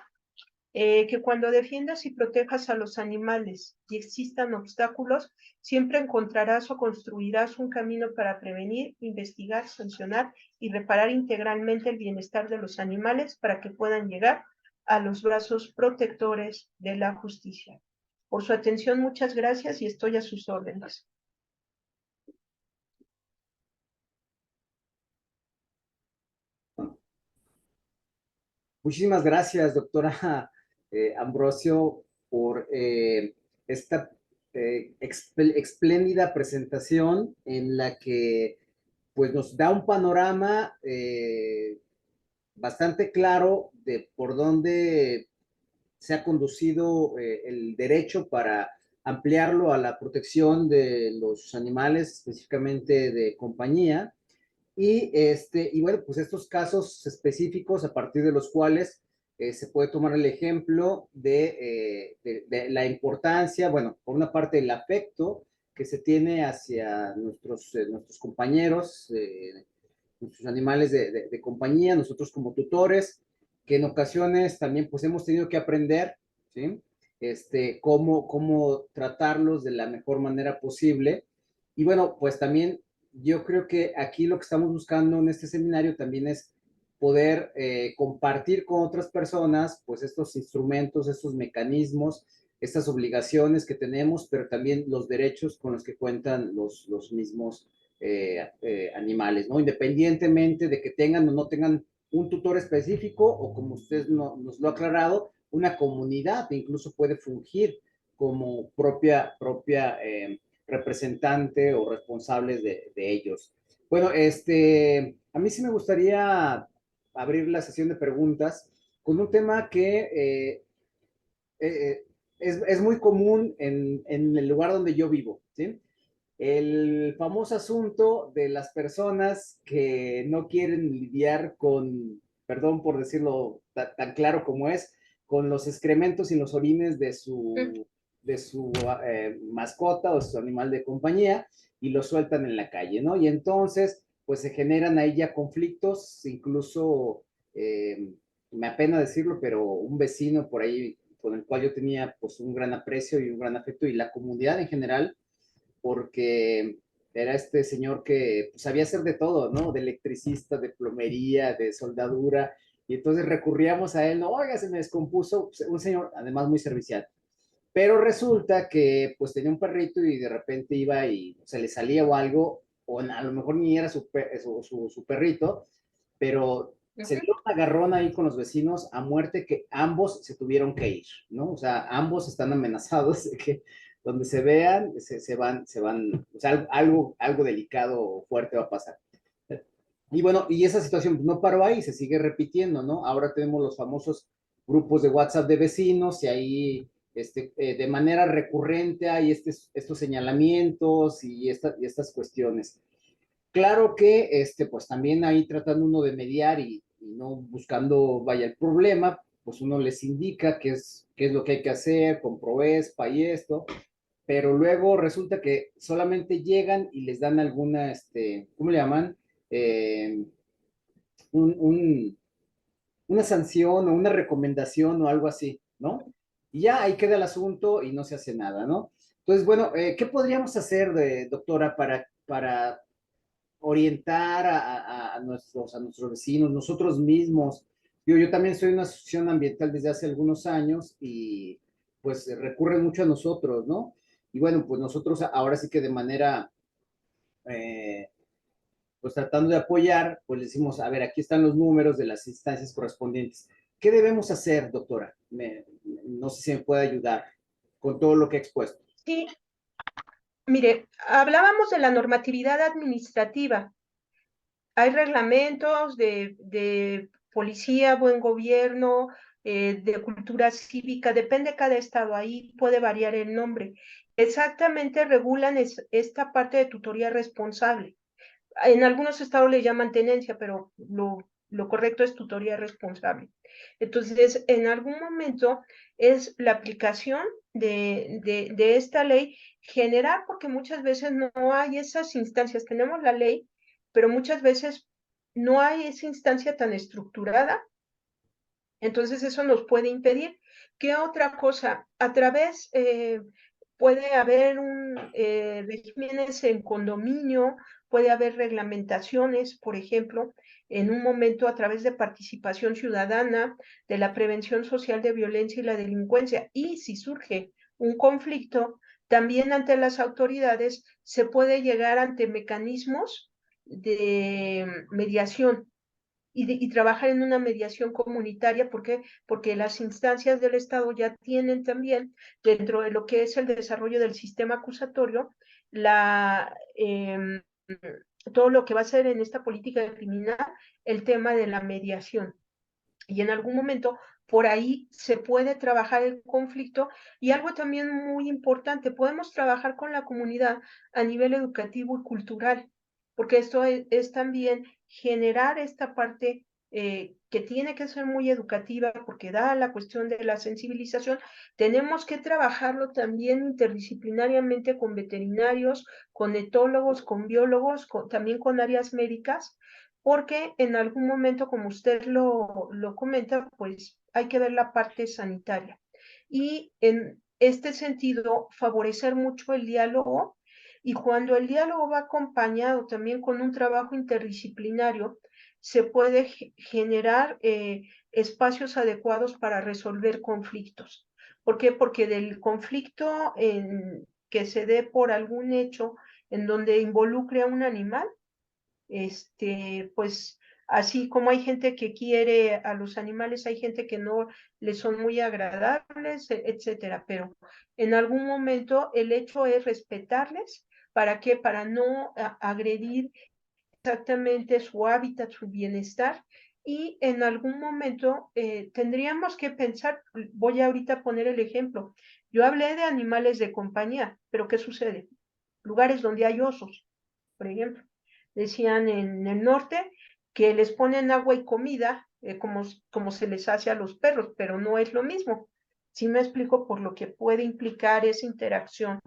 que cuando defiendas y protejas a los animales y existan obstáculos, siempre encontrarás o construirás un camino para prevenir, investigar, sancionar y reparar integralmente el bienestar de los animales, para que puedan llegar a los brazos protectores de la justicia. Por su atención, muchas gracias, y estoy a sus órdenes. Muchísimas gracias, doctora Ambrosio, por esta espléndida presentación en la que pues, nos da un panorama bastante claro de por dónde se ha conducido el derecho para ampliarlo a la protección de los animales, específicamente de compañía, y bueno, pues estos casos específicos a partir de los cuales se puede tomar el ejemplo de la importancia, bueno, por una parte el afecto que se tiene hacia nuestros compañeros, nuestros animales de compañía, nosotros como tutores, que en ocasiones también pues hemos tenido que aprender, ¿sí? Cómo tratarlos de la mejor manera posible. Y bueno, pues también yo creo que aquí lo que estamos buscando en este seminario también es poder compartir con otras personas pues estos instrumentos, estos mecanismos, estas obligaciones que tenemos, pero también los derechos con los que cuentan los mismos animales, ¿no? Independientemente de que tengan o no tengan un tutor específico o como usted nos lo ha aclarado, una comunidad incluso puede fungir como propia representante o responsables de ellos. Bueno, a mí sí me gustaría abrir la sesión de preguntas con un tema que es muy común en el lugar donde yo vivo, ¿sí? El famoso asunto de las personas que no quieren lidiar con, perdón por decirlo tan claro como es, con los excrementos y los orines de su mascota o su animal de compañía y lo sueltan en la calle, ¿no? Y entonces, pues se generan ahí ya conflictos, incluso, me apena decirlo, pero un vecino por ahí con el cual yo tenía pues un gran aprecio y un gran afecto y la comunidad en general, porque era este señor que pues, sabía hacer de todo, ¿no? De electricista, de plomería, de soldadura, y entonces recurríamos a él, no, oiga, se me descompuso, un señor además muy servicial. Pero resulta que pues tenía un perrito y de repente iba y se le salía o algo, o a lo mejor ni era su perrito, pero se dio un agarrón ahí con los vecinos a muerte que ambos se tuvieron que ir, ¿no? O sea, ambos están amenazados de que donde se vean, se van, o sea, algo delicado o fuerte va a pasar. Y bueno, y esa situación no paró ahí, se sigue repitiendo, ¿no? Ahora tenemos los famosos grupos de WhatsApp de vecinos y ahí de manera recurrente hay estos señalamientos y estas cuestiones. Claro que pues también ahí tratando uno de mediar y no buscando, vaya, el problema, pues uno les indica qué es lo que hay que hacer con Proespa y esto, pero luego resulta que solamente llegan y les dan alguna, ¿cómo le llaman? Eh, un, un, una sanción o una recomendación o algo así, ¿no? Y ya ahí queda el asunto y no se hace nada, ¿no? Entonces, bueno, ¿qué podríamos hacer, doctora, para orientar a nuestros vecinos, nosotros mismos? Yo también soy una asociación ambiental desde hace algunos años y pues recurre mucho a nosotros, ¿no? Y bueno, pues nosotros ahora sí que de manera eh, pues tratando de apoyar, pues le decimos, a ver, aquí están los números de las instancias correspondientes. ¿Qué debemos hacer, doctora? No sé si me puede ayudar con todo lo que he expuesto. Sí, mire, hablábamos de la normatividad administrativa. Hay reglamentos de policía, buen gobierno, de cultura cívica, depende cada estado, ahí puede variar el nombre. Exactamente regulan esta parte de tutoría responsable. En algunos estados le llaman tenencia, pero lo correcto es tutoría responsable. Entonces, en algún momento es la aplicación de esta ley generar, porque muchas veces no hay esas instancias. Tenemos la ley, pero muchas veces no hay esa instancia tan estructurada, entonces eso nos puede impedir. ¿Qué otra cosa? A través, puede haber regímenes en condominio, puede haber reglamentaciones, por ejemplo, en un momento a través de participación ciudadana, de la prevención social de violencia y la delincuencia. Y si surge un conflicto, también ante las autoridades se puede llegar ante mecanismos de mediación y trabajar en una mediación comunitaria. ¿Por qué? Porque las instancias del Estado ya tienen también, dentro de lo que es el desarrollo del sistema acusatorio, todo lo que va a ser en esta política criminal, el tema de la mediación. Y en algún momento por ahí se puede trabajar el conflicto. Y algo también muy importante, podemos trabajar con la comunidad a nivel educativo y cultural, porque esto es también generar esta parte que tiene que ser muy educativa, porque da la cuestión de la sensibilización. Tenemos que trabajarlo también interdisciplinariamente con veterinarios, con etólogos, con biólogos, también con áreas médicas, porque en algún momento, como usted lo comenta, pues hay que ver la parte sanitaria. Y en este sentido, favorecer mucho el diálogo, y cuando el diálogo va acompañado también con un trabajo interdisciplinario, se puede generar espacios adecuados para resolver conflictos. ¿Por qué? Porque del conflicto que se dé por algún hecho en donde involucre a un animal, pues así como hay gente que quiere a los animales, hay gente que no les son muy agradables, etcétera. Pero en algún momento el hecho es respetarles. ¿Para qué? Para no agredir exactamente su hábitat, su bienestar. Y en algún momento tendríamos que pensar, voy ahorita a poner el ejemplo. Yo hablé de animales de compañía, pero ¿qué sucede? Lugares donde hay osos, por ejemplo. Decían en el norte que les ponen agua y comida, como se les hace a los perros, pero no es lo mismo. Sí me explico por lo que puede implicar esa interacción.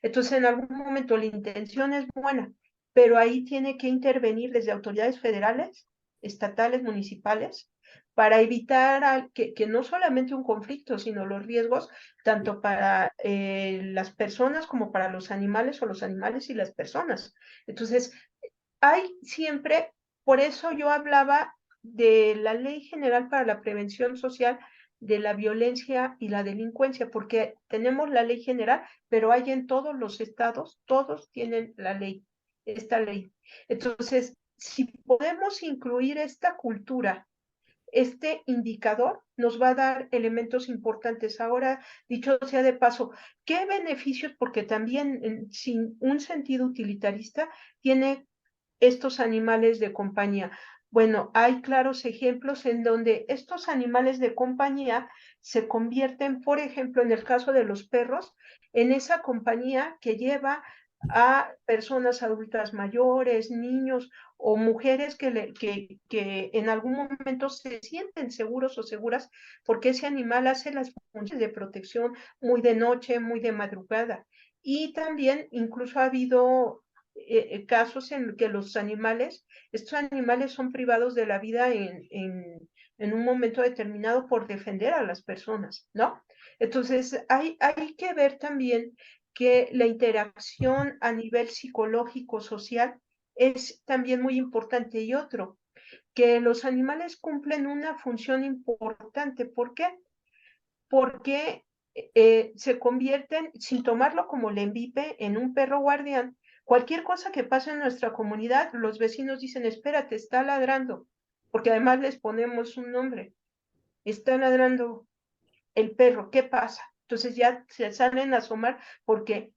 Entonces, en algún momento la intención es buena, pero ahí tiene que intervenir desde autoridades federales, estatales, municipales, para evitar que no solamente un conflicto, sino los riesgos tanto para las personas como para los animales, o los animales y las personas. Entonces, hay siempre, por eso yo hablaba de la Ley General para la Prevención Social de la violencia y la delincuencia, porque tenemos la ley general, pero hay en todos los estados, todos tienen la ley, esta ley. Entonces, si podemos incluir esta cultura, este indicador nos va a dar elementos importantes. Ahora, dicho sea de paso, ¿qué beneficios? Porque también sin un sentido utilitarista tiene estos animales de compañía. Bueno, hay claros ejemplos en donde estos animales de compañía se convierten, por ejemplo, en el caso de los perros, en esa compañía que lleva a personas adultas mayores, niños o mujeres que en algún momento se sienten seguros o seguras porque ese animal hace las funciones de protección muy de noche, muy de madrugada. Y también incluso ha habido casos en que estos animales son privados de la vida en un momento determinado por defender a las personas, ¿no? Entonces, hay que ver también que la interacción a nivel psicológico, social, es también muy importante. Y otro, que los animales cumplen una función importante. ¿Por qué? Porque se convierten, sin tomarlo como el envipe, en un perro guardián. Cualquier cosa que pase en nuestra comunidad, los vecinos dicen, espérate, está ladrando, porque además les ponemos un nombre. Está ladrando el perro, ¿qué pasa? Entonces ya se salen a asomar porque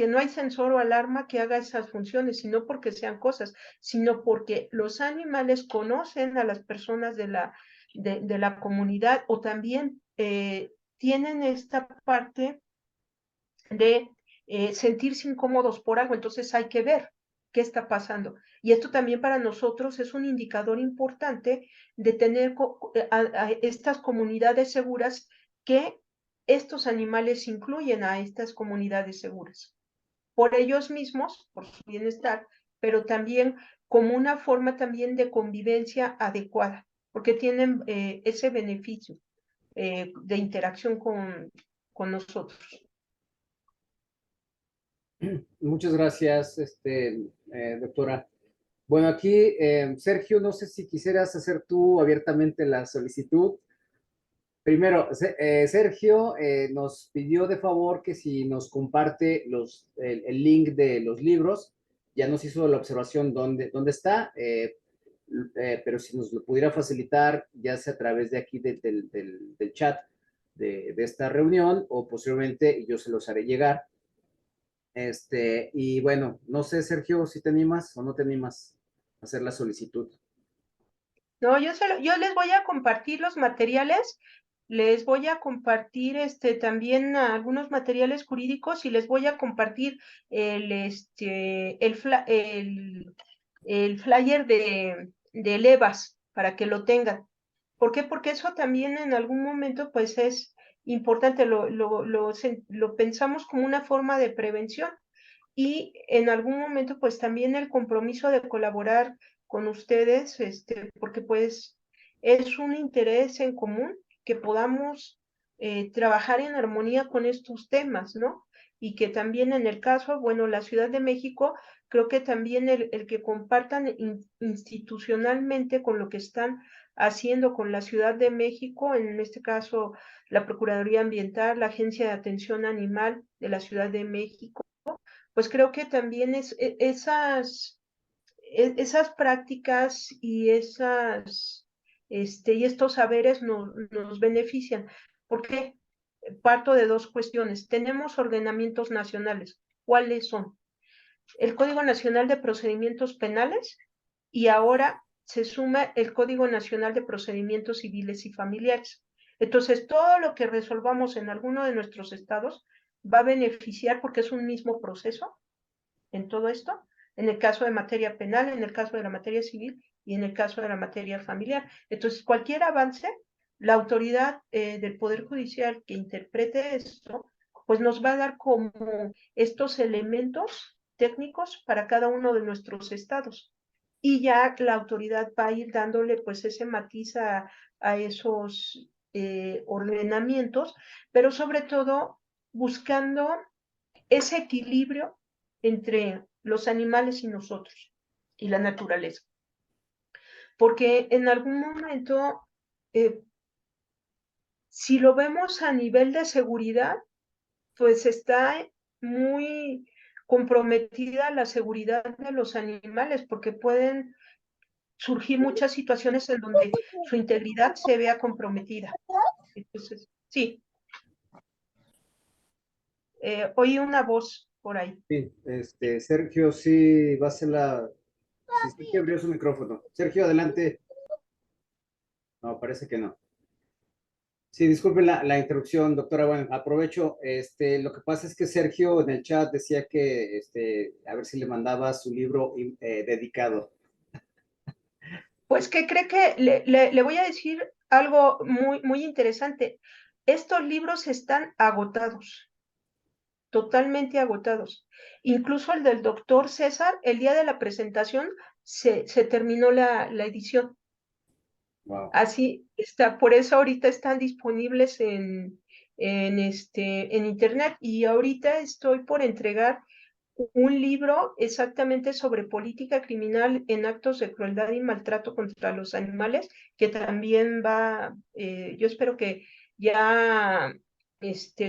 no hay sensor o alarma que haga esas funciones, sino porque sean cosas, sino porque los animales conocen a las personas de la comunidad o también tienen esta parte de sentirse incómodos por algo, entonces hay que ver qué está pasando. Y esto también para nosotros es un indicador importante de tener a estas comunidades seguras, que estos animales incluyen a estas comunidades seguras, por ellos mismos, por su bienestar, pero también como una forma también de convivencia adecuada, porque tienen ese beneficio de interacción con nosotros. Muchas gracias, doctora. Bueno, aquí, Sergio, no sé si quisieras hacer tú abiertamente la solicitud. Primero, Sergio nos pidió de favor que si nos comparte el link de los libros, ya nos hizo la observación dónde está, pero si nos lo pudiera facilitar, ya sea a través de aquí del chat de esta reunión, o posiblemente yo se los haré llegar. Y bueno, no sé, Sergio, si te animas o no te animas a hacer la solicitud. No, yo les voy a compartir los materiales, les voy a compartir también algunos materiales jurídicos y les voy a compartir el flyer del EVAS para que lo tengan. ¿Por qué? Porque eso también en algún momento pues es importante, lo pensamos como una forma de prevención y en algún momento pues también el compromiso de colaborar con ustedes, porque pues es un interés en común que podamos trabajar en armonía con estos temas, ¿no? Y que también en el caso, bueno, la Ciudad de México, creo que también el que compartan institucionalmente con lo que están haciendo con la Ciudad de México, en este caso la Procuraduría Ambiental, la Agencia de Atención Animal de la Ciudad de México, pues creo que también esas prácticas y y estos saberes nos benefician. Porque parto de dos cuestiones. Tenemos ordenamientos nacionales. ¿Cuáles son? El Código Nacional de Procedimientos Penales y ahora se suma el Código Nacional de Procedimientos Civiles y Familiares. Entonces, todo lo que resolvamos en alguno de nuestros estados va a beneficiar porque es un mismo proceso en todo esto, en el caso de materia penal, en el caso de la materia civil y en el caso de la materia familiar. Entonces, cualquier avance, la autoridad del Poder Judicial que interprete esto, pues nos va a dar como estos elementos técnicos para cada uno de nuestros estados. Y ya la autoridad va a ir dándole pues ese matiz a esos ordenamientos, pero sobre todo buscando ese equilibrio entre los animales y nosotros y la naturaleza. Porque en algún momento Si lo vemos a nivel de seguridad, pues está muy comprometida la seguridad de los animales, porque pueden surgir muchas situaciones en donde su integridad se vea comprometida. Entonces, sí. Oí una voz por ahí. Sí, Sergio, sí, va a ser la... Sí, Sergio abrió su micrófono. Sergio, adelante. No, parece que no. Sí, disculpen la interrupción, doctora. Bueno, aprovecho. Lo que pasa es que Sergio en el chat decía que a ver si le mandaba su libro dedicado. Pues, ¿qué cree que le voy a decir algo muy, muy interesante? Estos libros están agotados, totalmente agotados. Incluso el del doctor César, el día de la presentación, se terminó la edición. Wow. Así está, por eso ahorita están disponibles en internet, y ahorita estoy por entregar un libro exactamente sobre política criminal en actos de crueldad y maltrato contra los animales, que también va, yo espero que ya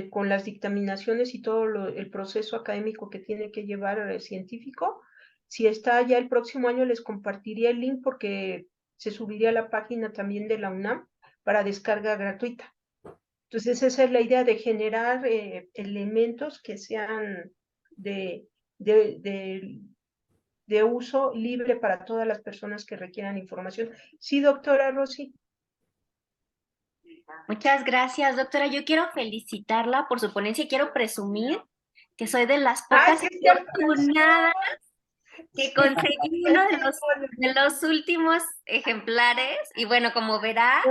con las dictaminaciones y todo el proceso académico que tiene que llevar científico, si está ya el próximo año les compartiría el link, porque se subiría a la página también de la UNAM para descarga gratuita. Entonces esa es la idea, de generar elementos que sean de, de, de, de uso libre para todas las personas que requieran información. Sí, doctora Rosy. Muchas gracias, doctora. Yo quiero felicitarla por su ponencia y quiero presumir que soy de las pocas Sí, afortunadas que conseguí uno de los últimos ejemplares. Y bueno, como verá,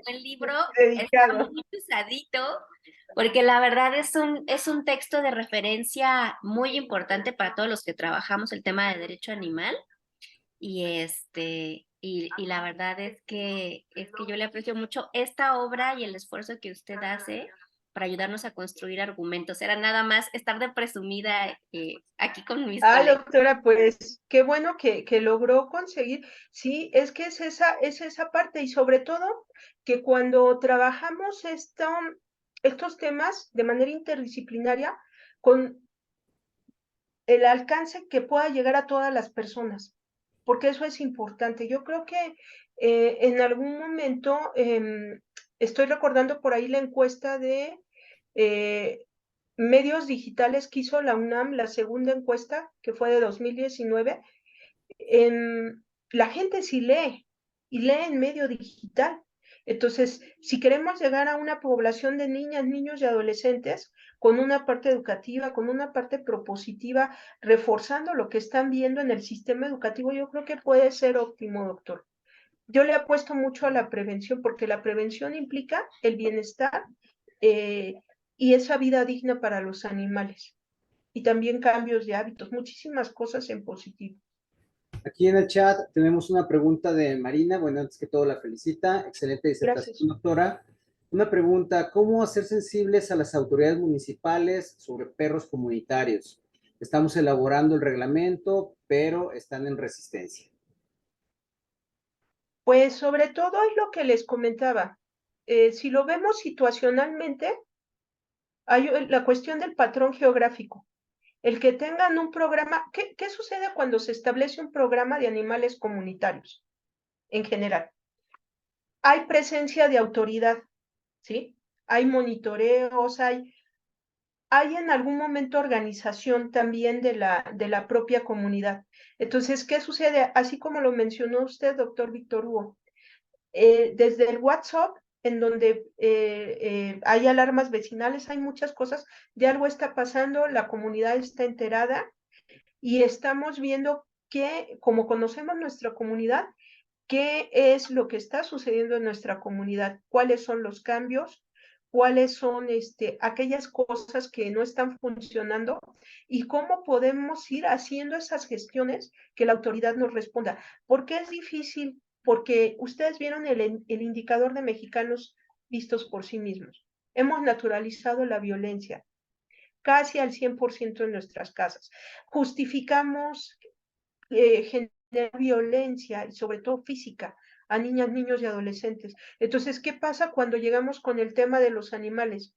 el libro está muy usadito, porque la verdad es un texto de referencia muy importante para todos los que trabajamos el tema de derecho animal. Y la verdad es que yo le aprecio mucho esta obra y el esfuerzo que usted hace para ayudarnos a construir argumentos. Era nada más estar de presumida aquí con mis colegas. Doctora, pues qué bueno que logró conseguir. Sí, es que es esa parte, y sobre todo que cuando trabajamos estos temas de manera interdisciplinaria, con el alcance que pueda llegar a todas las personas, porque eso es importante. Yo creo que en algún momento, estoy recordando por ahí la encuesta de medios digitales que hizo la UNAM, la segunda encuesta, que fue de 2019, la gente sí lee, y lee en medio digital. Entonces, si queremos llegar a una población de niñas, niños y adolescentes con una parte educativa, con una parte propositiva, reforzando lo que están viendo en el sistema educativo, yo creo que puede ser óptimo, doctor. Yo le apuesto mucho a la prevención, porque la prevención implica el bienestar y esa vida digna para los animales. Y también cambios de hábitos, muchísimas cosas en positivo. Aquí en el chat tenemos una pregunta de Marina. Bueno, antes que todo la felicita. Excelente disertación, Gracias. doctora. Una pregunta: ¿cómo hacer sensibles a las autoridades municipales sobre perros comunitarios? Estamos elaborando el reglamento, pero están en resistencia. Pues sobre todo es lo que les comentaba. Si lo vemos situacionalmente, hay la cuestión del patrón geográfico. El que tengan un programa, ¿qué sucede cuando se establece un programa de animales comunitarios en general? Hay presencia de autoridad, ¿sí? Hay monitoreos, hay en algún momento organización también de la propia comunidad. Entonces, ¿qué sucede? Así como lo mencionó usted, doctor Víctor Hugo, desde el WhatsApp, en donde hay alarmas vecinales, hay muchas cosas, de algo está pasando, la comunidad está enterada, y estamos viendo que, como conocemos nuestra comunidad, qué es lo que está sucediendo en nuestra comunidad, cuáles son los cambios, cuáles son aquellas cosas que no están funcionando, y cómo podemos ir haciendo esas gestiones que la autoridad nos responda. ¿Por qué es difícil? Porque ustedes vieron el indicador de mexicanos vistos por sí mismos. Hemos naturalizado la violencia casi al 100% en nuestras casas. Justificamos generar violencia, y sobre todo física, a niñas, niños y adolescentes. Entonces, ¿qué pasa cuando llegamos con el tema de los animales?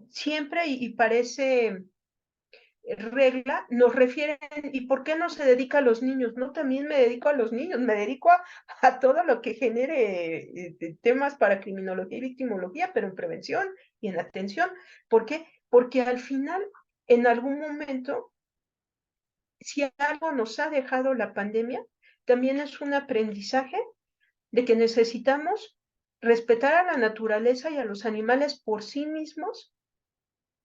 Siempre, y parece regla, nos refieren, ¿y por qué no se dedica a los niños? No, también me dedico a los niños, me dedico a todo lo que genere temas para criminología y victimología, pero en prevención y en atención. ¿Por qué? Porque al final, en algún momento, si algo nos ha dejado la pandemia, también es un aprendizaje de que necesitamos respetar a la naturaleza y a los animales por sí mismos,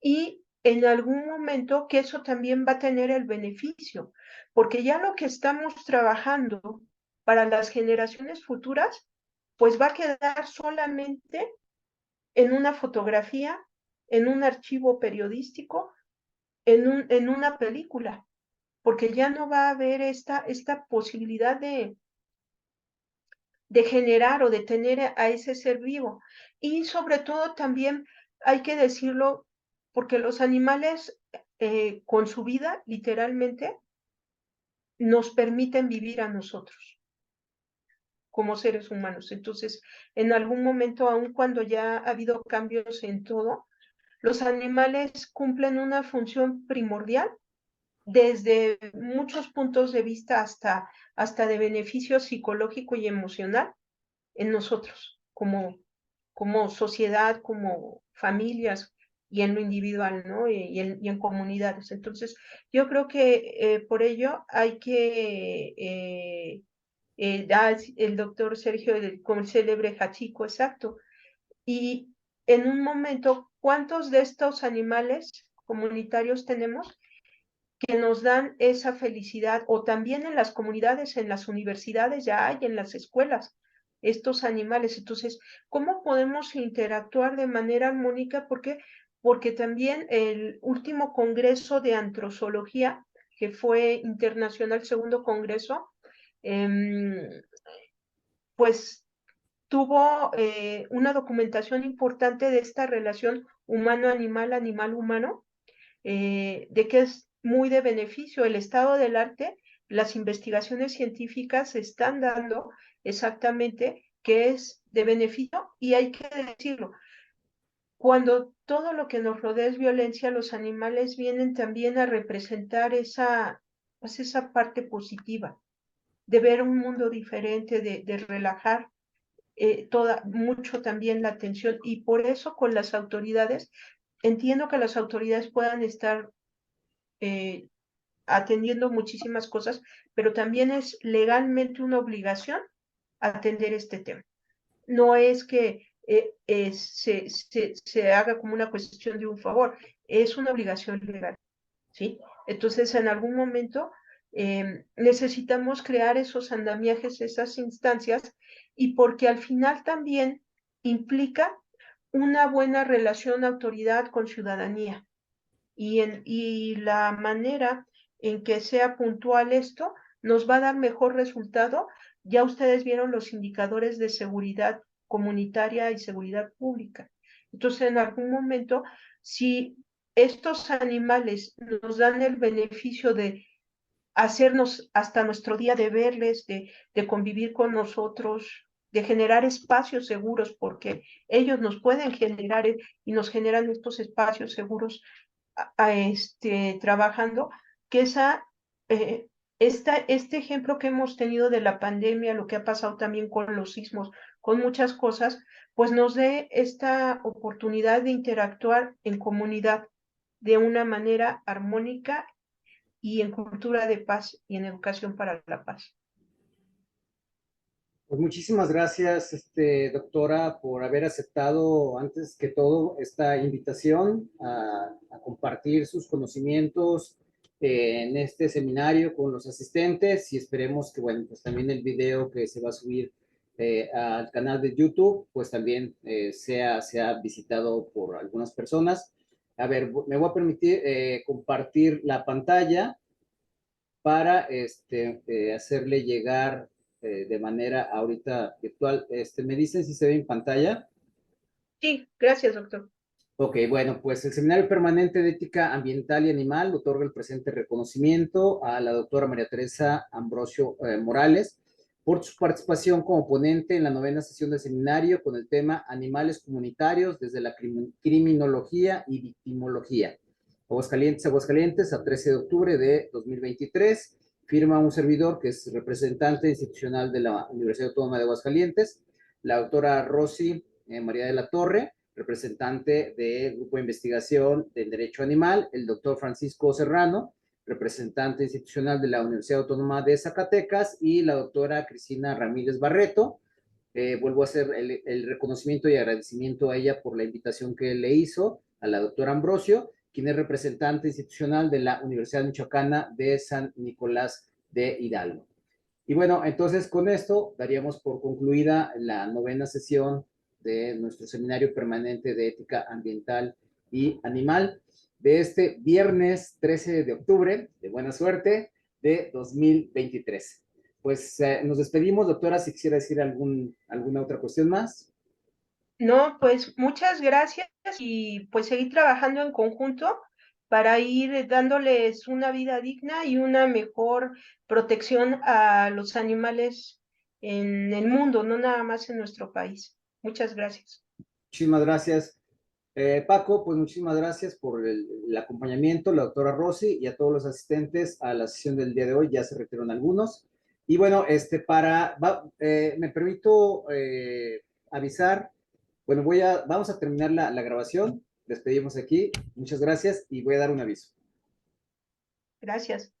y en algún momento que eso también va a tener el beneficio, porque ya lo que estamos trabajando para las generaciones futuras, pues va a quedar solamente en una fotografía, en un archivo periodístico, en una película, porque ya no va a haber esta posibilidad de generar o de tener a ese ser vivo. Y sobre todo también hay que decirlo, porque los animales con su vida, literalmente, nos permiten vivir a nosotros como seres humanos. Entonces, en algún momento, aun cuando ya ha habido cambios en todo, los animales cumplen una función primordial desde muchos puntos de vista hasta de beneficio psicológico y emocional en nosotros, como sociedad, como familias y en lo individual, ¿no? Y en comunidades. Entonces, yo creo que por ello hay que el doctor Sergio, con el célebre Hachiko, exacto. Y en un momento, ¿cuántos de estos animales comunitarios tenemos que nos dan esa felicidad? O también en las comunidades, en las universidades ya hay, en las escuelas, estos animales. Entonces, ¿cómo podemos interactuar de manera armónica? Porque también el último congreso de antrozoología, que fue internacional, segundo congreso, pues tuvo una documentación importante de esta relación humano-animal, animal-humano, de que es muy de beneficio. El estado del arte, las investigaciones científicas se están dando exactamente que es de beneficio, y hay que decirlo, cuando todo lo que nos rodea es violencia, los animales vienen también a representar pues esa parte positiva, de ver un mundo diferente, de relajar mucho también la atención. Y por eso con las autoridades, entiendo que las autoridades puedan estar atendiendo muchísimas cosas, pero también es legalmente una obligación atender este tema. No es que se haga como una cuestión de un favor, es una obligación legal, ¿sí? Entonces, en algún momento necesitamos crear esos andamiajes, esas instancias, y porque al final también implica una buena relación autoridad con ciudadanía, y la manera en que sea puntual esto nos va a dar mejor resultado. Ya ustedes vieron los indicadores de seguridad comunitaria y seguridad pública. Entonces, en algún momento, si estos animales nos dan el beneficio de hacernos hasta nuestro día de verles, de convivir con nosotros, de generar espacios seguros, porque ellos nos pueden generar y nos generan estos espacios seguros trabajando, que este ejemplo que hemos tenido de la pandemia, lo que ha pasado también con los sismos, con muchas cosas, pues nos dé esta oportunidad de interactuar en comunidad de una manera armónica y en cultura de paz y en educación para la paz. Pues muchísimas gracias, doctora, por haber aceptado antes que todo esta invitación a compartir sus conocimientos en este seminario con los asistentes, y esperemos que, bueno, pues también el video que se va a subir al canal de YouTube, pues también sea visitado por algunas personas. A ver, me voy a permitir compartir la pantalla para hacerle llegar de manera ahorita virtual. ¿Me dicen si se ve en pantalla? Sí, gracias, doctor. Ok, bueno, pues el Seminario Permanente de Ética Ambiental y Animal otorga el presente reconocimiento a la doctora María Teresa Ambrosio Morales por su participación como ponente en la 9ª sesión del seminario con el tema Animales comunitarios desde la criminología y victimología. Aguascalientes, Aguascalientes, a 13 de octubre de 2023. Firma un servidor que es representante institucional de la Universidad Autónoma de Aguascalientes, la doctora Rosy María de la Torre, representante del Grupo de Investigación del Derecho Animal, el doctor Francisco Serrano, representante institucional de la Universidad Autónoma de Zacatecas, y la doctora Cristina Ramírez Barreto. Vuelvo a hacer el reconocimiento y agradecimiento a ella por la invitación que le hizo a la doctora Ambrosio, quien es representante institucional de la Universidad Michoacana de San Nicolás de Hidalgo. Y bueno, entonces con esto daríamos por concluida la 9ª sesión de nuestro seminario permanente de ética ambiental y animal de este viernes 13 de octubre, de buena suerte, de 2023. Pues nos despedimos, doctora, si quisiera decir alguna otra cuestión más. No, pues muchas gracias y pues seguir trabajando en conjunto para ir dándoles una vida digna y una mejor protección a los animales en el mundo, no nada más en nuestro país. Muchas gracias. Muchísimas gracias. Paco, pues muchísimas gracias por el acompañamiento, la doctora Rosy, y a todos los asistentes a la sesión del día de hoy. Ya se retiraron algunos. Y bueno, me permito avisar. Bueno, vamos a terminar la grabación. Despedimos aquí. Muchas gracias y voy a dar un aviso. Gracias.